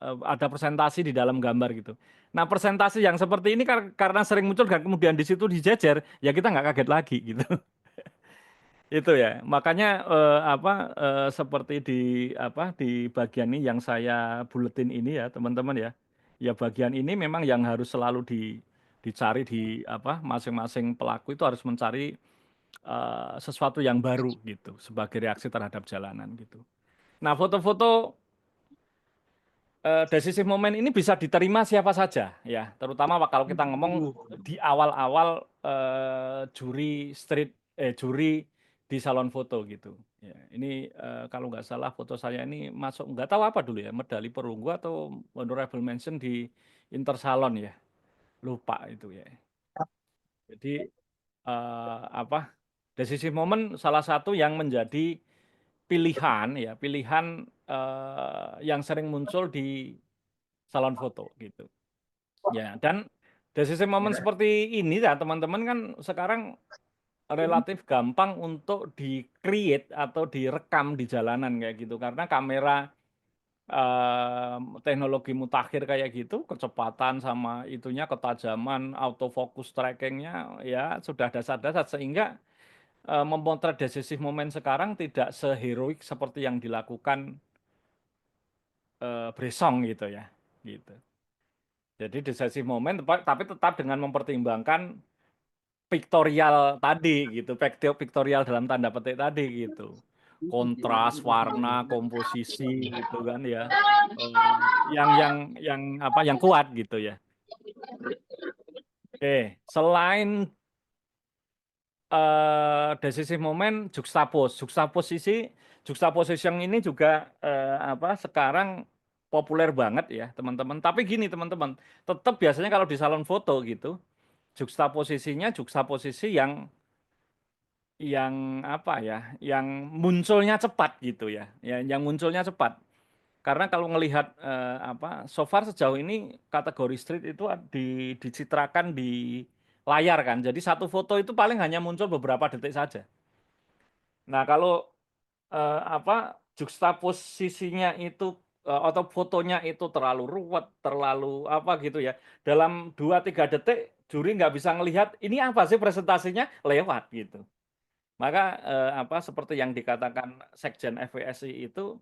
Speaker 1: ada presentasi di dalam gambar gitu. Nah presentasi yang seperti ini karena sering muncul dan kemudian di situ dijejer, ya kita nggak kaget lagi gitu. Itu ya, makanya seperti di bagian ini yang saya buletin ini ya teman-teman ya, ya bagian ini memang yang harus selalu dicari di masing-masing pelaku itu harus mencari sesuatu yang baru gitu sebagai reaksi terhadap jalanan gitu. Nah, foto-foto decisive moment ini bisa diterima siapa saja ya, terutama kalau kita ngomong di awal-awal juri di salon foto gitu. Ya, ini kalau nggak salah foto saya ini masuk nggak tahu apa dulu ya, medali perunggu atau honorable mention di Intersalon ya, lupa itu ya. Jadi apa decisive moment salah satu yang menjadi pilihan ya, pilihan yang sering muncul di salon foto gitu. Ya, dan decisive moment seperti ini ya teman-teman kan sekarang relatif gampang untuk di-create atau direkam di jalanan kayak gitu karena kamera teknologi mutakhir kayak gitu, kecepatan sama itunya, ketajaman, autofocus trackingnya ya sudah dasar-dasar sehingga memotret decisive moment sekarang tidak seheroik seperti yang dilakukan Bresson gitu ya, gitu. Jadi decisive moment tapi tetap dengan mempertimbangkan piktorial tadi gitu, piktorial dalam tanda petik tadi gitu. Kontras, warna, komposisi gitu kan ya. Yang apa yang kuat gitu ya. Oke, selain decisive moment juxtaposition ini juga apa sekarang populer banget ya teman-teman. Tapi gini teman-teman, tetap biasanya kalau di salon foto gitu, juxtaposisi yang apa ya, yang munculnya cepat gitu ya, yang munculnya cepat. Karena kalau ngelihat apa, so far sejauh ini kategori street itu dicitrakan di layar kan. Jadi satu foto itu paling hanya muncul beberapa detik saja. Nah kalau apa juxtaposisinya itu atau fotonya itu terlalu ruwet, terlalu apa gitu ya. Dalam 2-3 detik juri nggak bisa ngelihat ini apa sih presentasinya lewat gitu. Maka apa seperti yang dikatakan Sekjen FWSI itu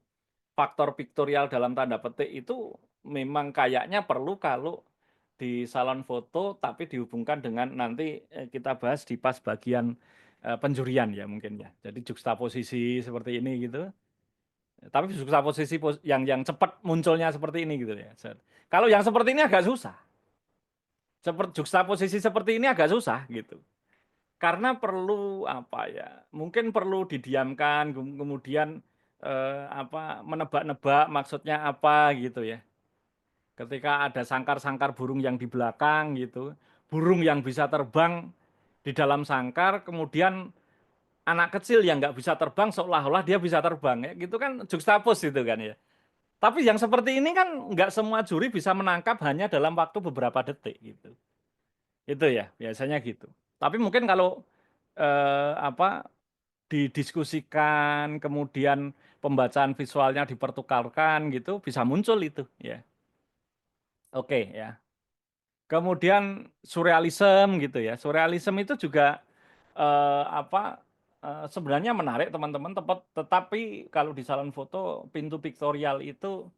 Speaker 1: faktor piktorial dalam tanda petik itu memang kayaknya perlu kalau di salon foto tapi dihubungkan dengan nanti kita bahas di pas bagian penjurian ya mungkin ya. Jadi juxtaposisi seperti ini gitu. Tapi juxtaposisi yang cepat munculnya seperti ini gitu ya. Kalau yang seperti ini agak susah. Seperti juxtaposisi seperti ini agak susah gitu. Karena perlu apa ya? Mungkin perlu didiamkan kemudian apa menebak-nebak maksudnya apa gitu ya. Ketika ada sangkar-sangkar burung yang di belakang gitu, burung yang bisa terbang di dalam sangkar, kemudian anak kecil yang nggak bisa terbang seolah-olah dia bisa terbang, ya gitu kan juxtapose itu kan ya. Tapi yang seperti ini kan nggak semua juri bisa menangkap hanya dalam waktu beberapa detik gitu. Itu ya biasanya gitu. Tapi mungkin kalau apa didiskusikan, kemudian pembacaan visualnya dipertukarkan gitu, bisa muncul itu ya. Oke ya. Kemudian surrealism gitu ya. Surrealism itu juga apa sebenarnya menarik teman-teman, tetapi kalau di salon foto pintu piktorial itu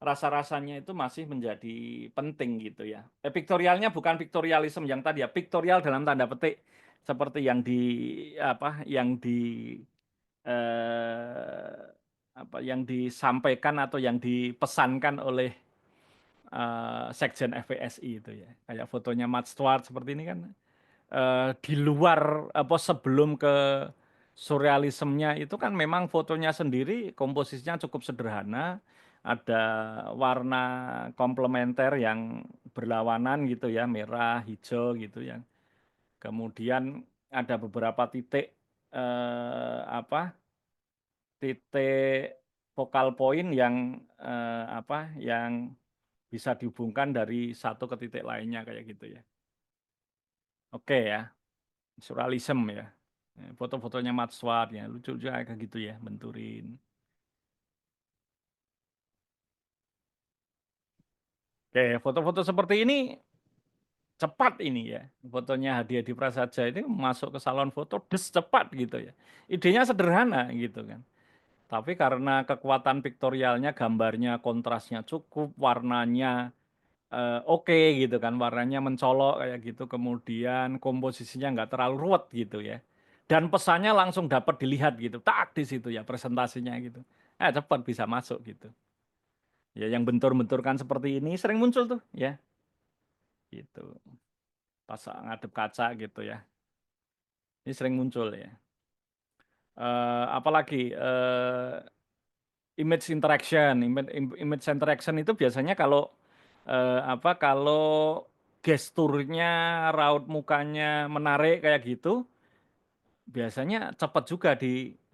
Speaker 1: rasa-rasanya itu masih menjadi penting gitu ya. Piktorialnya bukan piktorialisme yang tadi ya, piktorial dalam tanda petik seperti yang di apa eh, apa yang disampaikan atau yang dipesankan oleh Sekjen FWSI itu ya. Kayak fotonya Matt Stuart seperti ini kan di luar apa sebelum ke surrealismenya itu kan memang fotonya sendiri komposisinya cukup sederhana, ada warna komplementer yang berlawanan gitu ya, merah, hijau gitu ya. Kemudian ada beberapa titik apa titik focal point yang apa yang bisa dihubungkan dari satu ke titik lainnya kayak gitu ya. Oke ya, surrealism ya. Foto-fotonya Matt Swart ya, lucu juga kayak gitu ya, benturin. Oke, foto-foto seperti ini cepat ini ya. Fotonya Hadi Hadi Prasadja ini masuk ke salon foto des cepat gitu ya. Idenya sederhana gitu kan. Tapi karena kekuatan piktorialnya, gambarnya, kontrasnya cukup, warnanya oke gitu kan, warnanya mencolok kayak gitu, kemudian komposisinya nggak terlalu ruwet gitu ya. dan pesannya langsung dapat dilihat gitu, tak di situ ya presentasinya gitu, cepat bisa masuk gitu. Ya yang bentur-benturkan seperti ini sering muncul tuh ya, gitu. Pas ngadep kaca gitu ya, ini sering muncul ya. Apalagi image interaction, image interaction itu biasanya kalau kalau gesturnya, raut mukanya menarik kayak gitu, biasanya cepat juga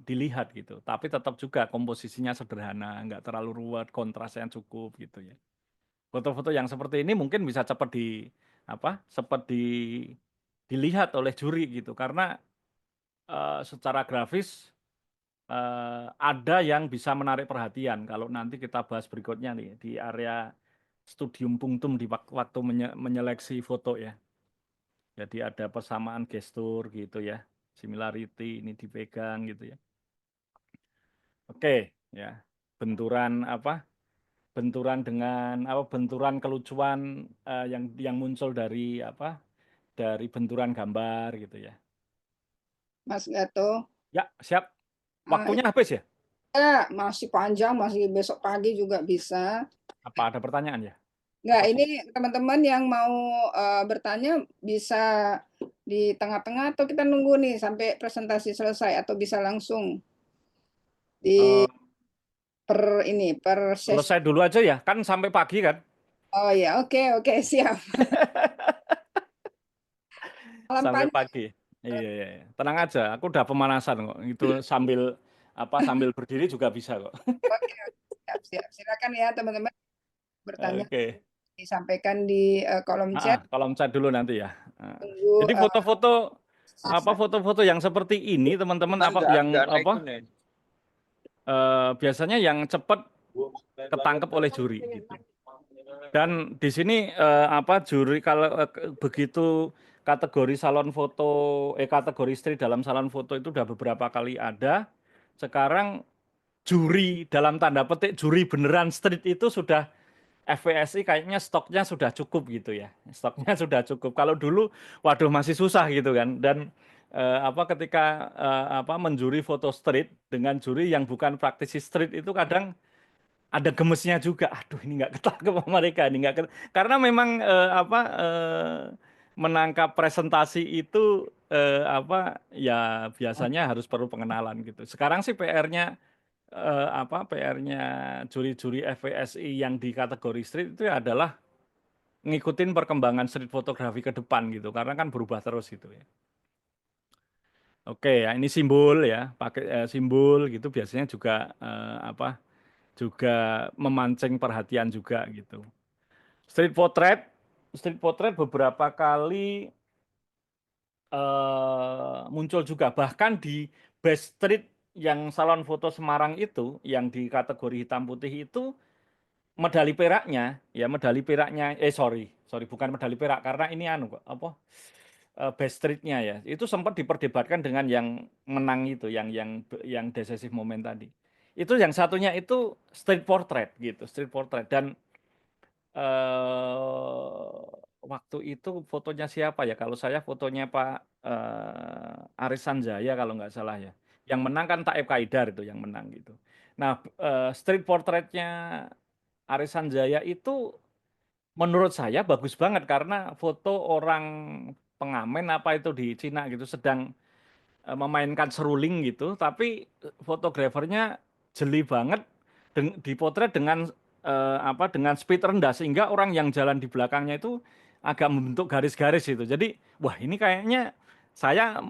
Speaker 1: dilihat gitu. Tapi tetap juga komposisinya sederhana, nggak terlalu ruwet, kontrasnya cukup gitu ya. Foto-foto yang seperti ini mungkin bisa cepat dilihat oleh juri gitu, karena secara grafis ada yang bisa menarik perhatian. Kalau nanti kita bahas berikutnya nih di area studium punctum di waktu menyeleksi foto ya. Jadi ada persamaan gestur gitu ya, similarity ini dipegang gitu ya. Oke ya, benturan benturan kelucuan yang muncul dari benturan gambar gitu ya.
Speaker 2: Mas Gato.
Speaker 1: Ya, siap.
Speaker 2: Ah,
Speaker 1: Waktunya habis ya?
Speaker 2: ya, masih panjang, masih besok pagi juga bisa.
Speaker 1: Apa ada pertanyaan ya?
Speaker 2: Enggak,
Speaker 1: Apa
Speaker 2: ini teman-teman yang mau bertanya bisa di tengah-tengah atau kita nunggu nih sampai presentasi selesai atau bisa langsung di
Speaker 1: Eh,
Speaker 2: per sesi.
Speaker 1: selesai dulu aja ya, kan sampai pagi kan?
Speaker 2: Oh ya, oke, siap. Malam
Speaker 1: Sampai
Speaker 2: panjang.
Speaker 1: pagi. Iya, iya, iya. Tenang aja, aku udah pemanasan kok. Itu sambil berdiri juga bisa kok.
Speaker 2: Oke, siap. Silakan ya teman-teman bertanya,
Speaker 1: Oke.
Speaker 2: disampaikan di kolom chat.
Speaker 1: Kolom chat dulu nanti ya.
Speaker 2: Tunggu
Speaker 1: Jadi foto-foto yang seperti ini teman-teman biasanya yang cepat ketangkep oleh juri gitu. Dan di sini juri kalau begitu kategori kategori street dalam salon foto itu udah beberapa kali ada. Sekarang juri dalam tanda petik juri beneran street itu sudah FVSI kayaknya stoknya sudah cukup gitu ya. Stoknya sudah cukup. Kalau dulu waduh masih susah gitu kan. Dan ketika menjuri foto street dengan juri yang bukan praktisi street itu kadang ada gemesnya juga. Aduh, ini nggak ketangkep sama mereka, ini nggak karena memang menangkap presentasi itu ya biasanya harus perlu pengenalan gitu. Sekarang sih PR-nya juri-juri FVSI yang di kategori street itu adalah ngikutin perkembangan street fotografi ke depan gitu, karena kan berubah terus gitu ya. Oke ya, ini simbol ya, pakai simbol gitu biasanya juga juga memancing perhatian juga gitu. Street portrait beberapa kali muncul juga, bahkan di Best Street yang Salon Foto Semarang itu, yang di kategori hitam putih itu medali peraknya, sorry bukan medali perak karena ini Best Street-nya ya, itu sempat diperdebatkan dengan yang menang itu, yang decisive moment tadi. Itu yang satunya itu street portrait gitu, street portrait. Dan waktu itu fotonya siapa ya? Kalau saya fotonya Pak Aris Sanjaya kalau nggak salah ya. Yang menang kan Taib Kaidar itu yang menang gitu. Nah, street portraitnya Aris Sanjaya itu menurut saya bagus banget karena foto orang pengamen apa itu di Cina gitu sedang memainkan seruling gitu, tapi fotografernya jeli banget dipotret dengan speed rendah sehingga orang yang jalan di belakangnya itu agak membentuk garis-garis itu. Jadi, wah ini kayaknya saya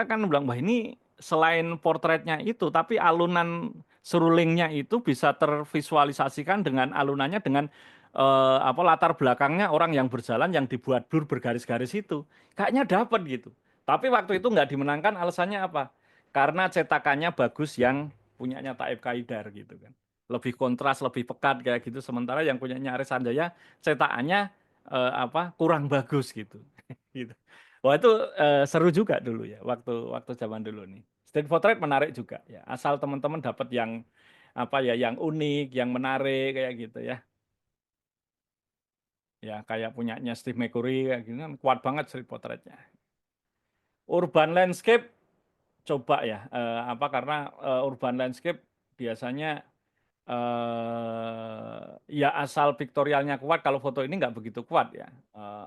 Speaker 1: kan bilang wah ini selain portretnya itu, tapi alunan serulingnya itu bisa tervisualisasikan dengan alunannya dengan latar belakangnya orang yang berjalan yang dibuat blur bergaris-garis itu. Kayaknya dapat gitu. Tapi waktu itu nggak dimenangkan alasannya apa? Karena cetakannya bagus yang punyanya Taib Kaidar gitu kan. Lebih kontras, lebih pekat kayak gitu. Sementara yang punyanya Aris Sanjaya cetakannya kurang bagus gitu. Gitu. Wah itu seru juga dulu ya waktu waktu zaman dulu nih. Street portrait menarik juga ya. Asal teman-teman dapat yang yang unik, yang menarik kayak gitu ya. Ya kayak punyanya Steve McCurry kayak gitu kan kuat banget street portraitnya. Urban landscape coba ya, apa karena urban landscape biasanya ya asal piktorialnya kuat. Kalau foto ini nggak begitu kuat ya.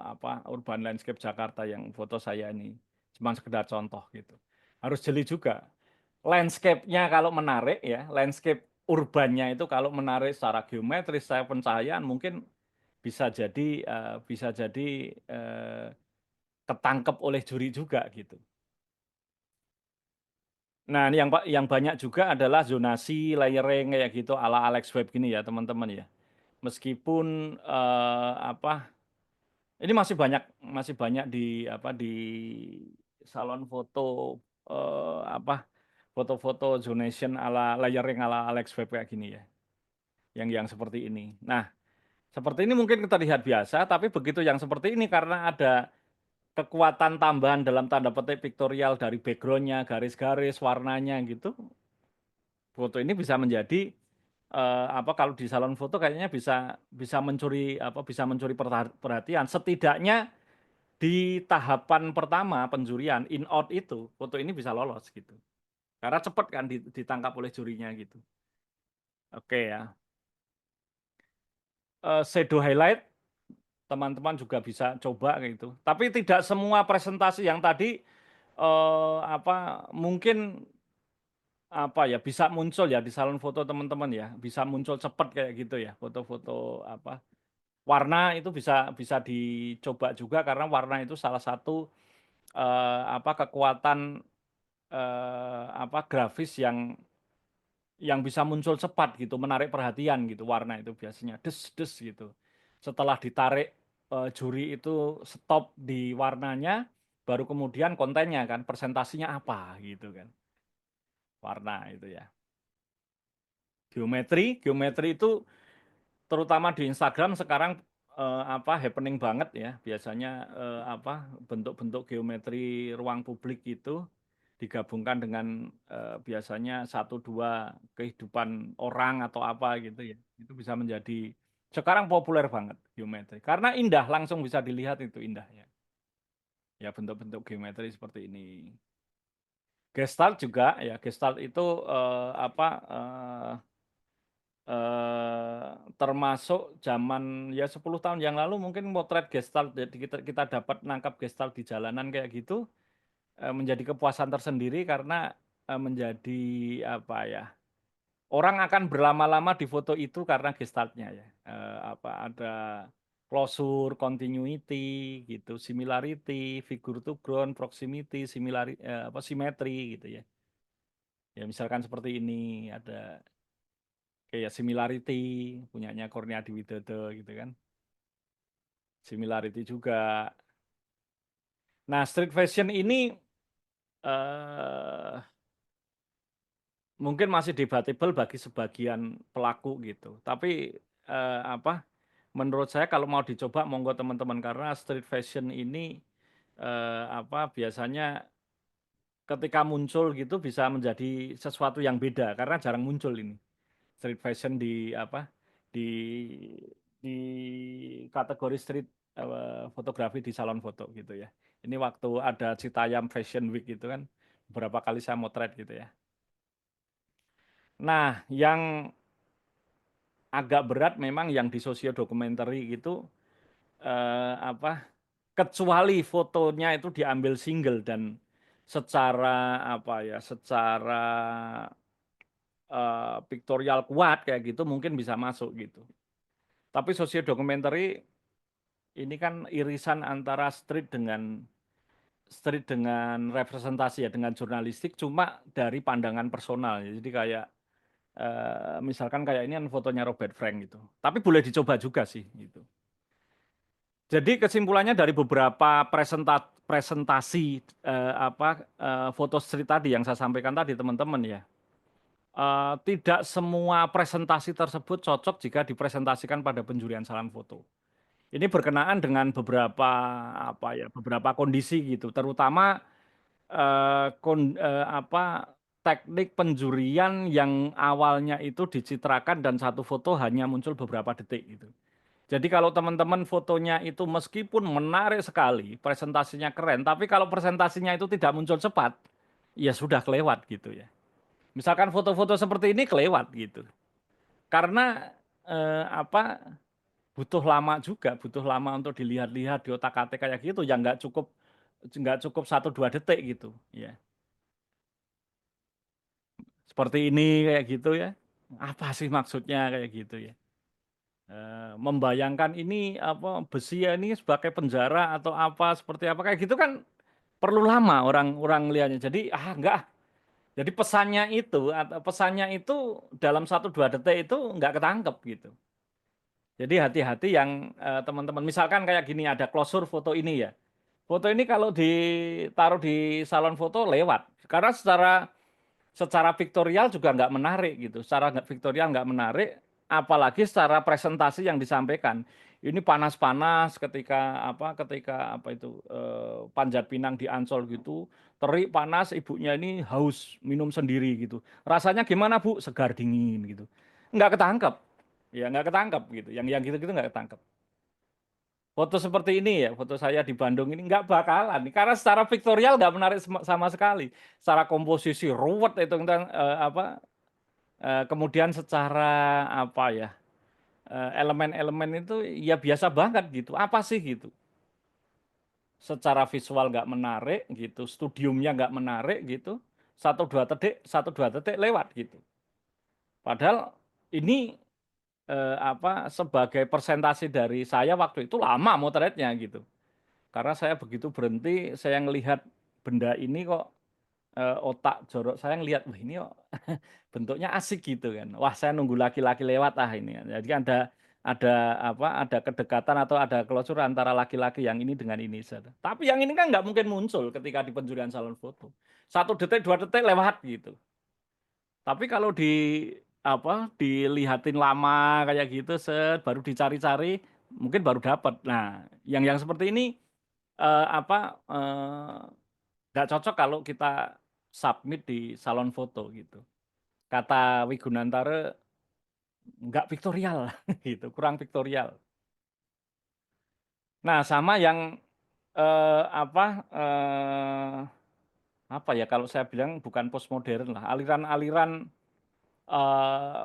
Speaker 1: Apa urban landscape Jakarta yang foto saya ini cuma sekedar contoh gitu. Harus jeli juga. Landscape-nya kalau menarik ya, landscape urbannya itu kalau menarik secara geometris, secara pencahayaan mungkin bisa jadi ketangkep oleh juri juga gitu. Nah, yang banyak juga adalah zonasi, layering kayak gitu ala Alex Web gini ya, teman-teman ya. Meskipun apa ini masih banyak di salon foto apa foto-foto zonation ala layering ala Alex Web kayak gini ya. Yang seperti ini. Nah, seperti ini mungkin terlihat biasa, tapi begitu yang seperti ini karena ada kekuatan tambahan dalam tanda petik piktorial dari backgroundnya, garis-garis, warnanya gitu, foto ini bisa menjadi apa kalau di salon foto kayaknya bisa mencuri perhatian. Setidaknya di tahapan pertama penjurian in out itu foto ini bisa lolos gitu. Karena cepat kan ditangkap oleh jurinya gitu. Oke ya. Shadow highlight teman-teman juga bisa coba gitu. Tapi tidak semua presentasi yang tadi apa mungkin apa ya bisa muncul ya di salon foto teman-teman ya, bisa muncul cepat kayak gitu ya, foto-foto apa warna itu bisa dicoba juga karena warna itu salah satu apa kekuatan apa grafis yang bisa muncul cepat gitu, menarik perhatian gitu, warna itu biasanya des gitu. Setelah ditarik juri itu stop di warnanya, baru kemudian kontennya kan, presentasinya apa gitu kan, warna itu ya. Geometri itu terutama di Instagram sekarang apa happening banget ya, biasanya apa bentuk-bentuk geometri ruang publik itu digabungkan dengan biasanya 1-2 kehidupan orang atau apa gitu ya. Itu bisa menjadi sekarang populer banget geometri. Karena indah, langsung bisa dilihat itu indah ya. Ya bentuk-bentuk geometri seperti ini. Gestalt juga ya, Gestalt itu apa termasuk zaman ya 10 tahun yang lalu mungkin potret Gestalt jadi kita dapat nangkap Gestalt di jalanan kayak gitu menjadi kepuasan tersendiri karena menjadi apa ya orang akan berlama-lama di foto itu karena gestaltnya ya apa ada closure, continuity gitu, similarity, figure to ground, proximity, apa simetri gitu ya. Ya misalkan seperti ini ada kayak similarity punyanya Kurnia Widodo gitu kan. Similarity juga. Nah, street fashion ini mungkin masih debatable bagi sebagian pelaku gitu. Tapi apa? Menurut saya kalau mau dicoba monggo teman-teman karena street fashion ini apa biasanya ketika muncul gitu bisa menjadi sesuatu yang beda karena jarang muncul ini. Street fashion di apa? Di kategori street fotografi di salon foto gitu ya. Ini waktu ada Citayam Fashion Week gitu kan beberapa kali saya motret gitu ya. Nah, yang agak berat memang yang di sosiodokumentari gitu apa kecuali fotonya itu diambil single dan secara apa ya, secara piktorial kuat kayak gitu mungkin bisa masuk gitu. Tapi sosiodokumentari ini kan irisan antara street dengan representasi ya dengan jurnalistik cuma dari pandangan personal ya. Jadi kayak misalkan kayak ini kan fotonya Robert Frank gitu. Tapi boleh dicoba juga sih gitu. Jadi kesimpulannya dari beberapa presentasi apa foto street tadi yang saya sampaikan tadi teman-teman ya. Tidak semua presentasi tersebut cocok jika dipresentasikan pada penjurian salon foto. Ini berkenaan dengan beberapa kondisi gitu, terutama apa teknik penjurian yang awalnya itu dicitrakan dan satu foto hanya muncul beberapa detik gitu. Jadi kalau teman-teman fotonya itu meskipun menarik sekali, presentasinya keren, tapi kalau presentasinya itu tidak muncul cepat, ya sudah kelewat gitu ya. Misalkan foto-foto seperti ini kelewat gitu. Karena apa butuh lama juga, butuh lama untuk dilihat-lihat di otak-atik kayak gitu, yang nggak cukup 1-2 detik gitu, ya. Seperti ini kayak gitu ya. Apa sih maksudnya kayak gitu ya? Membayangkan ini apa besi ya ini sebagai penjara atau apa seperti apa kayak gitu kan perlu lama orang-orang lihatnya. Jadi enggak. Jadi pesannya itu dalam 1-2 detik itu nggak ketangkep gitu. Jadi hati-hati yang teman-teman misalkan kayak gini ada closure foto ini ya. Foto ini kalau ditaruh di salon foto lewat. Karena secara viktorial juga nggak menarik gitu. Secara viktorial nggak menarik, apalagi secara presentasi yang disampaikan. Ini panas-panas ketika itu Panjat Pinang di Ancol gitu, terik panas, ibunya ini haus minum sendiri gitu. Rasanya gimana Bu? Segar dingin gitu. Nggak ketangkep, ya nggak ketangkep gitu. Yang gitu-gitu nggak ketangkep. Foto seperti ini ya, foto saya di Bandung ini nggak bakalan, karena secara viktorial nggak menarik sama sekali. Secara komposisi ruwet itu kemudian secara apa ya elemen-elemen itu ya biasa banget gitu. Apa sih gitu? Secara visual nggak menarik gitu, studiumnya nggak menarik gitu. 1-2 detik lewat gitu. Padahal ini sebagai presentasi dari saya waktu itu lama motretnya gitu. Karena saya begitu berhenti, saya ngelihat benda ini kok otak jorok saya ngelihat, wah ini kok bentuknya asik gitu kan. Wah saya nunggu laki-laki lewat ini. Jadi ada kedekatan atau ada closure antara laki-laki yang ini dengan ini. Tapi yang ini kan nggak mungkin muncul ketika di penjurian salon foto. 1 detik, 2 detik lewat gitu. Tapi kalau dilihatin lama kayak gitu, baru dicari-cari, mungkin baru dapat. Nah, yang seperti ini nggak cocok kalau kita submit di salon foto gitu. Kata Wigunantara nggak viktorial gitu, kurang viktorial. Nah, sama yang apa ya kalau saya bilang bukan postmodern lah, aliran-aliran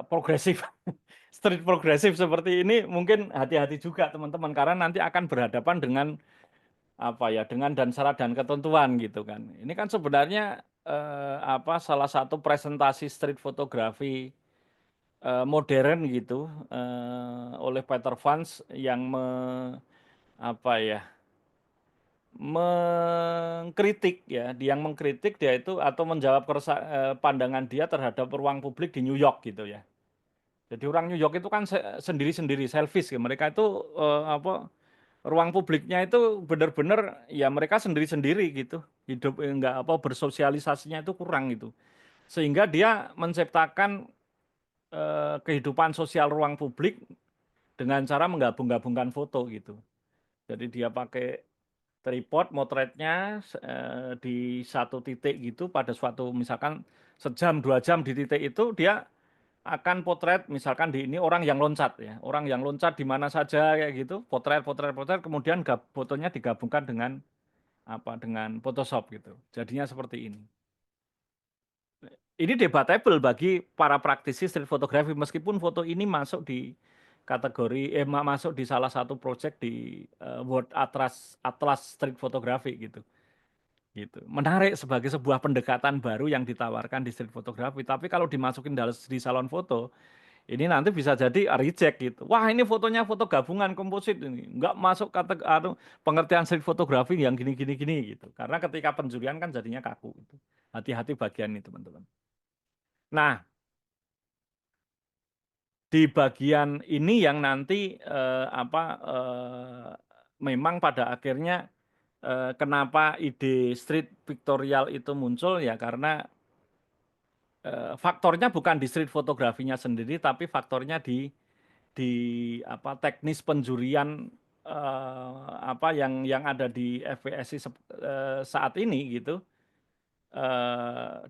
Speaker 1: progresif, street progresif seperti ini mungkin hati-hati juga teman-teman karena nanti akan berhadapan dengan dengan dan syarat dan ketentuan gitu kan. Ini kan sebenarnya salah satu presentasi street fotografi modern gitu oleh Peter Vance yang mengkritik ya, yang mengkritik dia itu atau menjawab pandangan dia terhadap ruang publik di New York gitu ya. Jadi orang New York itu kan sendiri-sendiri selfish ya. Mereka itu ruang publiknya itu benar-benar ya mereka sendiri-sendiri gitu. Hidup enggak bersosialisasinya itu kurang gitu. Sehingga dia menciptakan kehidupan sosial ruang publik dengan cara menggabung-gabungkan foto gitu. Jadi dia pakai tripod motretnya di satu titik gitu pada suatu misalkan sejam 2 jam di titik itu dia akan potret misalkan di ini orang yang loncat ya, orang yang loncat di mana saja kayak gitu, potret kemudian fotonya digabungkan dengan dengan Photoshop gitu. Jadinya seperti ini. Ini debatable bagi para praktisi street photography meskipun foto ini masuk di kategori masuk di salah satu project di World Atlas Street Photography gitu. Gitu. Menarik sebagai sebuah pendekatan baru yang ditawarkan di street photography. Tapi kalau dimasukin di salon foto, ini nanti bisa jadi reject gitu. Wah ini fotonya foto gabungan komposit ini, nggak masuk pengertian street photography yang gini gitu. Karena ketika penjurian kan jadinya kaku. Gitu. Hati-hati bagian ini teman-teman. Nah, di bagian ini yang nanti memang pada akhirnya kenapa ide street pictorial itu muncul ya karena faktornya bukan di street fotografinya sendiri tapi faktornya di teknis penjurian yang ada di FPSI saat ini gitu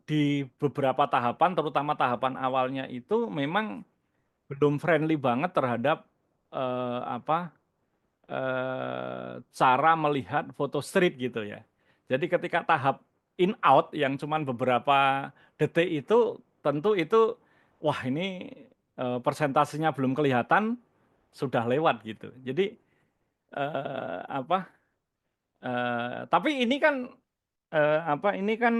Speaker 1: di beberapa tahapan terutama tahapan awalnya itu memang belum friendly banget terhadap cara melihat foto street gitu ya. Jadi ketika tahap in out yang cuman beberapa detik itu tentu itu wah ini persentasenya belum kelihatan sudah lewat gitu. Jadi apa tapi ini kan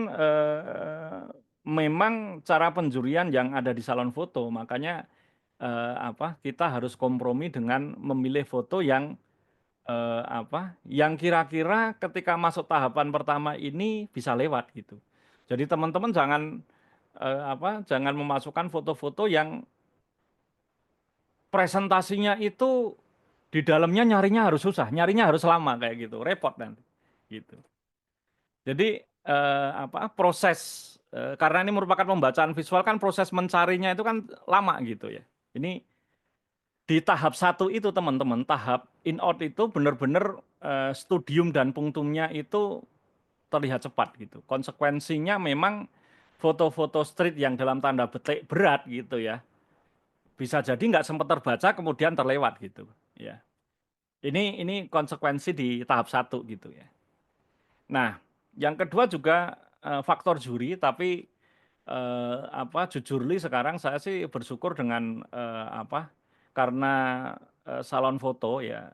Speaker 1: memang cara penjurian yang ada di salon foto, makanya kita harus kompromi dengan memilih foto yang yang kira-kira ketika masuk tahapan pertama ini bisa lewat gitu. Jadi teman-teman jangan memasukkan foto-foto yang presentasinya itu di dalamnya nyarinya harus susah, nyarinya harus lama kayak gitu, repot nanti gitu. Jadi proses karena ini merupakan pembacaan visual kan proses mencarinya itu kan lama gitu ya. Ini di tahap 1 itu teman-teman, tahap in out itu benar-benar studium dan punktumnya itu terlihat cepat gitu. Konsekuensinya memang foto-foto street yang dalam tanda petik berat gitu ya. Bisa jadi nggak sempat terbaca kemudian terlewat gitu ya. Ini konsekuensi di tahap 1 gitu ya. Nah, yang kedua juga faktor juri, tapi jujurly sekarang saya sih bersyukur dengan karena salon foto ya,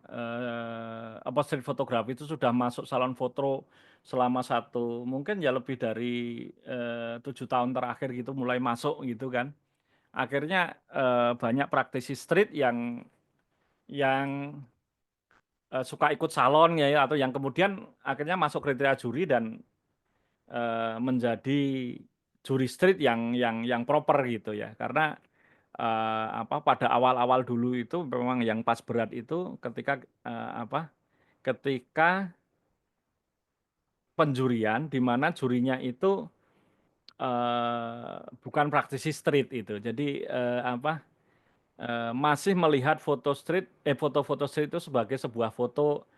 Speaker 1: street photography itu sudah masuk salon foto selama mungkin ya lebih dari 7 tahun terakhir gitu mulai masuk gitu kan. Akhirnya banyak praktisi street yang suka ikut salon ya atau yang kemudian akhirnya masuk kriteria juri dan menjadi juri street yang proper gitu ya. Karena pada awal-awal dulu itu memang yang pas berat itu ketika penjurian di mana jurinya itu bukan praktisi street itu. Jadi masih melihat foto-foto street itu sebagai sebuah foto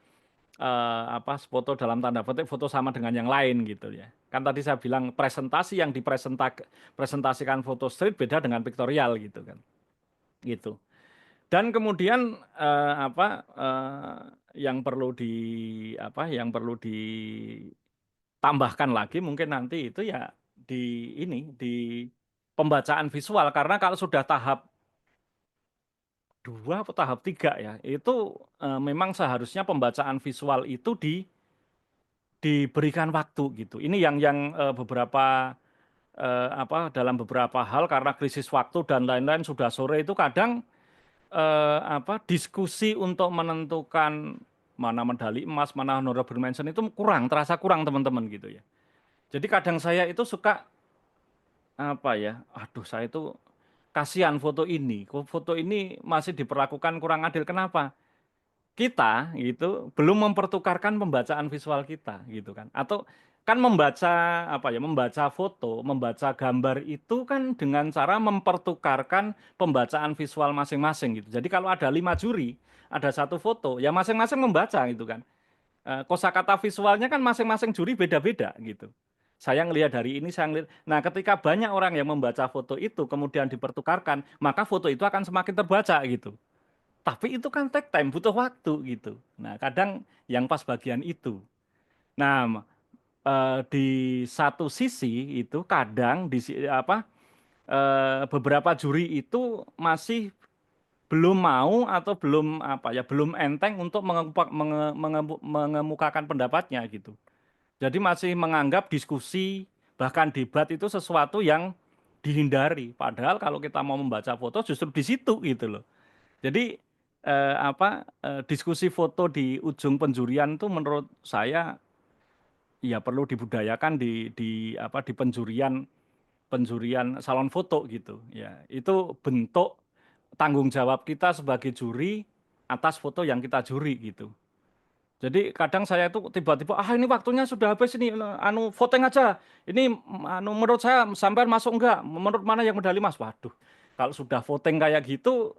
Speaker 1: foto dalam tanda petik foto sama dengan yang lain gitu ya. Kan tadi saya bilang presentasi yang dipresentasikan foto street beda dengan pictorial gitu kan. Gitu. Dan kemudian yang perlu ditambahkan lagi mungkin nanti itu ya di pembacaan visual karena kalau sudah tahap 2 atau tahap 3 ya, itu memang seharusnya pembacaan visual itu diberikan waktu gitu. Ini yang beberapa dalam beberapa hal karena krisis waktu dan lain-lain sudah sore itu kadang diskusi untuk menentukan mana medali emas, mana honorable mention itu terasa kurang teman-teman gitu ya. Jadi kadang saya itu suka aduh saya itu kasihan foto ini masih diperlakukan kurang adil. Kenapa? Kita gitu belum mempertukarkan pembacaan visual kita gitu kan. Atau kan membaca foto, membaca gambar itu kan dengan cara mempertukarkan pembacaan visual masing-masing gitu. Jadi kalau ada 5 juri, ada 1 foto, ya masing-masing membaca gitu kan. Kosakata visualnya kan masing-masing juri beda-beda gitu. Saya ngelihat dari ini, nah ketika banyak orang yang membaca foto itu kemudian dipertukarkan, maka foto itu akan semakin terbaca gitu. Tapi itu kan take time, butuh waktu gitu. Nah kadang yang pas bagian itu. Nah di satu sisi itu kadang beberapa juri itu masih belum mau atau belum enteng untuk mengemukakan pendapatnya gitu. Jadi masih menganggap diskusi bahkan debat itu sesuatu yang dihindari. Padahal kalau kita mau membaca foto justru di situ gitu loh. Jadi diskusi foto di ujung penjurian itu menurut saya ya perlu dibudayakan di penjurian salon foto gitu ya. Itu bentuk tanggung jawab kita sebagai juri atas foto yang kita juri gitu. Jadi kadang saya itu tiba-tiba ini waktunya sudah habis ini voting aja. Ini menurut saya sampai masuk enggak? Menurut mana yang medali emas? Waduh. Kalau sudah voting kayak gitu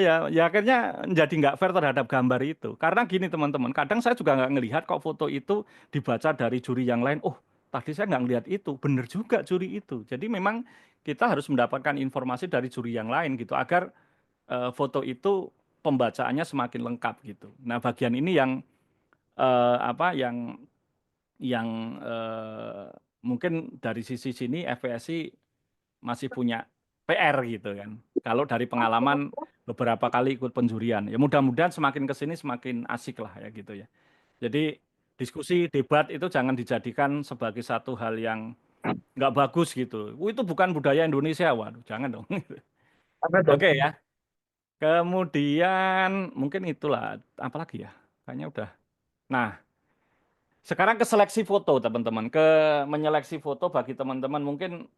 Speaker 1: ya akhirnya jadi nggak fair terhadap gambar itu. Karena gini teman-teman, kadang saya juga nggak ngelihat kok foto itu dibaca dari juri yang lain. Oh, tadi saya nggak ngelihat itu, bener juga juri itu. Jadi memang kita harus mendapatkan informasi dari juri yang lain gitu agar foto itu pembacaannya semakin lengkap gitu. Nah, bagian ini yang yang mungkin dari sisi sini FPSI masih punya PR gitu kan. Kalau dari pengalaman beberapa kali ikut penjurian, ya mudah-mudahan semakin ke sini semakin asik lah ya gitu ya. Jadi diskusi, debat itu jangan dijadikan sebagai satu hal yang nggak bagus gitu. Itu bukan budaya Indonesia, waduh, jangan dong.
Speaker 3: Apa tuh?
Speaker 1: Oke ya. Kemudian mungkin itulah, apalagi ya? Kayaknya udah. Nah, sekarang ke seleksi foto teman-teman. Ke menyeleksi foto bagi teman-teman mungkin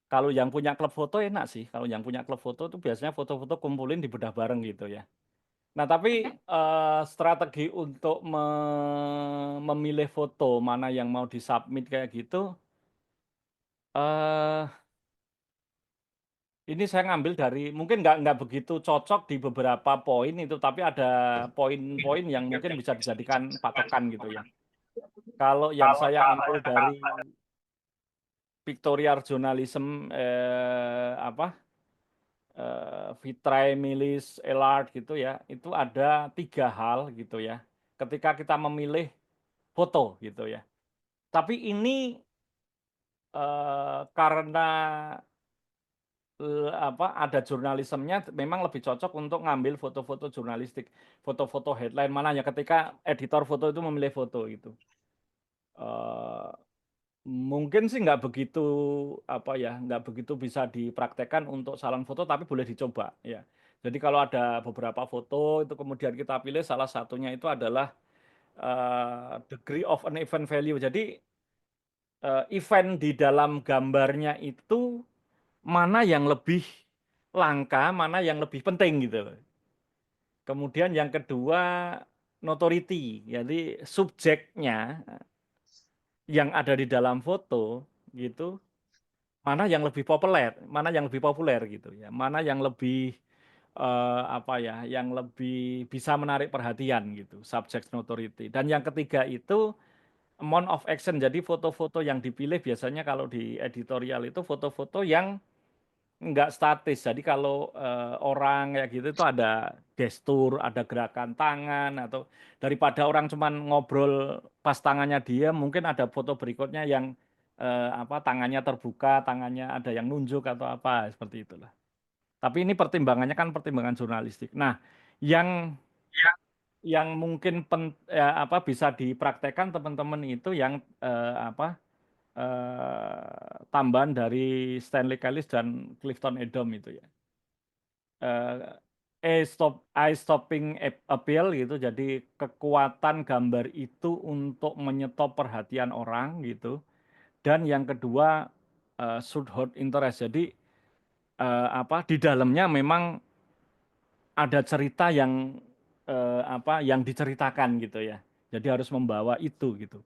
Speaker 1: kalau yang punya klub foto enak sih. Kalau yang punya klub foto itu biasanya foto-foto kumpulin di bedah bareng gitu ya. Nah, tapi strategi untuk memilih foto mana yang mau disubmit kayak gitu, eh ini saya ngambil dari mungkin nggak begitu cocok di beberapa poin itu, tapi ada poin-poin yang mungkin bisa dijadikan patokan gitu ya. Kalau yang saya ambil dari Pictorial Journalism Vitrae Milis Elard gitu ya, itu ada 3 hal gitu ya. Ketika kita memilih foto gitu ya. Tapi ini karena ada jurnalismenya memang lebih cocok untuk ngambil foto-foto jurnalistik, foto-foto headline mana ya ketika editor foto itu memilih foto itu. Mungkin sih nggak begitu nggak begitu bisa dipraktekkan untuk salon foto, tapi boleh dicoba ya. Jadi kalau ada beberapa foto itu kemudian kita pilih salah satunya itu adalah degree of an event value. Jadi event di dalam gambarnya itu mana yang lebih langka, mana yang lebih penting gitu loh. Kemudian yang kedua notoriety, jadi subjeknya yang ada di dalam foto gitu, mana yang lebih populer gitu ya, mana yang lebih yang lebih bisa menarik perhatian gitu, subject notoriety. Dan yang ketiga itu amount of action. Jadi foto-foto yang dipilih biasanya kalau di editorial itu foto-foto yang nggak statis. Jadi kalau orang kayak gitu itu ada gestur, ada gerakan tangan, atau daripada orang cuman ngobrol pas tangannya dia, mungkin ada foto berikutnya yang tangannya terbuka, tangannya ada yang nunjuk atau apa seperti itulah. Tapi ini pertimbangannya kan pertimbangan jurnalistik. Nah, yang mungkin bisa dipraktekkan teman-teman itu yang tambahan dari Stanley Kellis dan Clifton Edom itu ya. Eye stopping appeal gitu. Jadi kekuatan gambar itu untuk menyetop perhatian orang gitu. Dan yang kedua should hold interest. Jadi di dalamnya memang ada cerita yang yang diceritakan gitu ya. Jadi harus membawa itu gitu.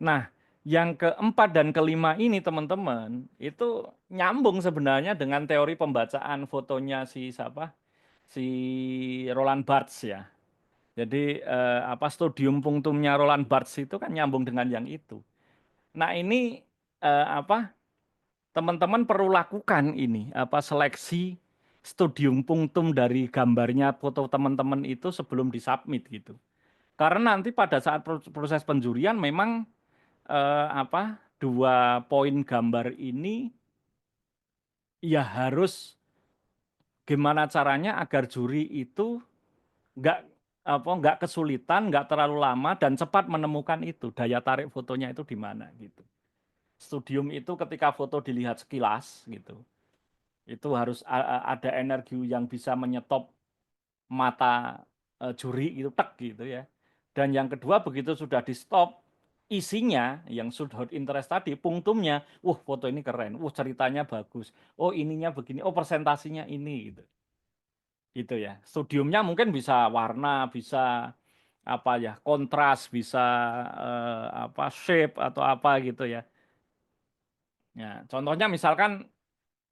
Speaker 1: Nah, yang keempat dan kelima ini teman-teman itu nyambung sebenarnya dengan teori pembacaan fotonya si siapa? Si Roland Barthes ya. Jadi studium punctumnya Roland Barthes itu kan nyambung dengan yang itu. Nah, ini teman-teman perlu lakukan ini seleksi studium punctum dari gambarnya foto teman-teman itu sebelum disubmit gitu. Karena nanti pada saat proses penjurian memang dua poin gambar ini ya harus gimana caranya agar juri itu nggak nggak kesulitan, nggak terlalu lama dan cepat menemukan itu daya tarik fotonya itu di mana gitu. Studium itu ketika foto dilihat sekilas gitu, itu harus ada energi yang bisa menyetop mata juri itu tek gitu ya. Dan yang kedua begitu sudah di stop isinya yang should hold interest tadi, punktumnya, foto ini keren, ceritanya bagus, ininya begini, presentasinya ini gitu. Gitu ya. Studiumnya mungkin bisa warna, bisa kontras, bisa shape atau apa gitu ya. Ya, contohnya misalkan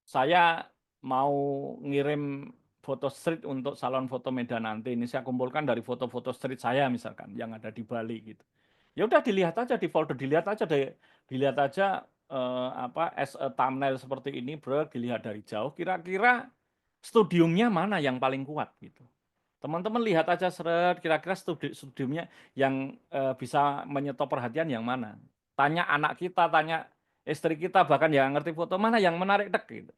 Speaker 1: saya mau ngirim foto street untuk salon foto Medan nanti. Ini saya kumpulkan dari foto-foto street saya misalkan yang ada di Bali gitu. Ya udah dilihat aja di folder, dilihat aja as a thumbnail seperti ini, bro, dilihat dari jauh. Kira-kira studiumnya mana yang paling kuat gitu. Teman-teman lihat aja seret, kira-kira studiumnya yang bisa menyetop perhatian yang mana. Tanya anak kita, tanya istri kita, bahkan yang ngerti foto mana yang menarik dek gitu.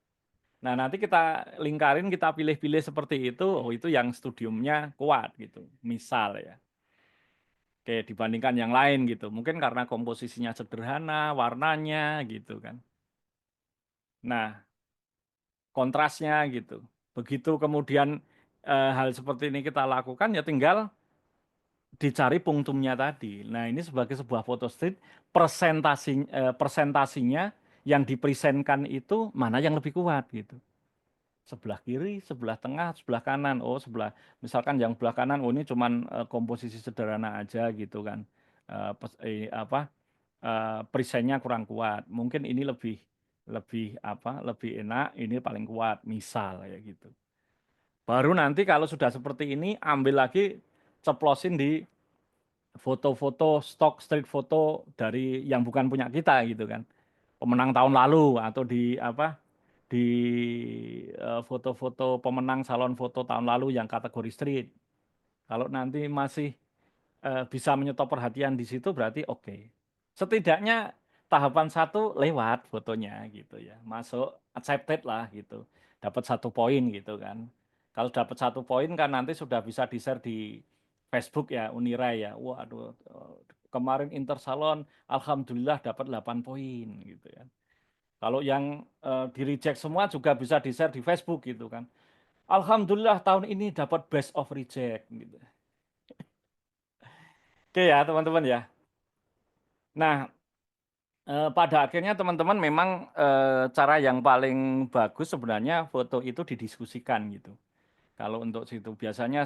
Speaker 1: Nah nanti kita lingkarin, kita pilih-pilih seperti itu, oh itu yang studiumnya kuat gitu. Misal ya. Oke, dibandingkan yang lain gitu. Mungkin karena komposisinya sederhana, warnanya gitu kan. Nah, kontrasnya gitu. Begitu kemudian hal seperti ini kita lakukan ya tinggal dicari punktumnya tadi. Nah, ini sebagai sebuah foto street presentasinya yang dipresentkan itu mana yang lebih kuat gitu. Sebelah kiri, sebelah tengah, sebelah kanan. Oh, misalkan yang sebelah kanan oh ini cuman komposisi sederhana aja gitu kan. Presentnya kurang kuat. Mungkin ini lebih lebih enak, ini paling kuat, misal ya gitu. Baru nanti kalau sudah seperti ini ambil lagi ceplosin di foto-foto stok street foto dari yang bukan punya kita gitu kan. Pemenang tahun lalu atau di foto-foto pemenang salon foto tahun lalu yang kategori street. Kalau nanti masih bisa menyetop perhatian di situ berarti oke. Setidaknya tahapan 1 lewat fotonya gitu ya. Masuk accepted lah gitu. Dapat 1 poin gitu kan. Kalau dapat 1 poin kan nanti sudah bisa di-share di Facebook ya, Unirai ya. Waduh, kemarin Intersalon alhamdulillah dapat 8 poin gitu ya. Kalau yang di reject semua juga bisa di-share di Facebook gitu kan. Alhamdulillah tahun ini dapat best of reject gitu. Oke ya teman-teman ya. Nah, pada akhirnya teman-teman memang cara yang paling bagus sebenarnya foto itu didiskusikan gitu. Kalau untuk situ biasanya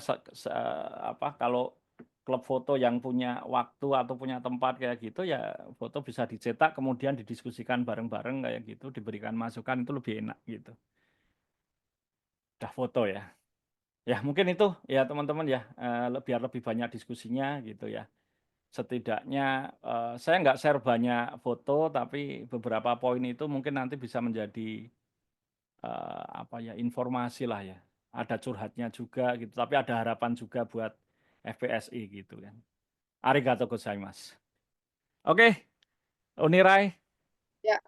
Speaker 1: kalau klub foto yang punya waktu atau punya tempat kayak gitu ya foto bisa dicetak kemudian didiskusikan bareng-bareng kayak gitu, diberikan masukan itu lebih enak gitu. Udah foto ya. Ya mungkin itu ya teman-teman ya, biar lebih banyak diskusinya gitu ya. Setidaknya saya nggak share banyak foto, tapi beberapa poin itu mungkin nanti bisa menjadi informasi lah ya. Ada curhatnya juga gitu, tapi ada harapan juga buat FPSI gitu kan. Arigatou gozaimasu. Oke, Unirai.
Speaker 2: Ya.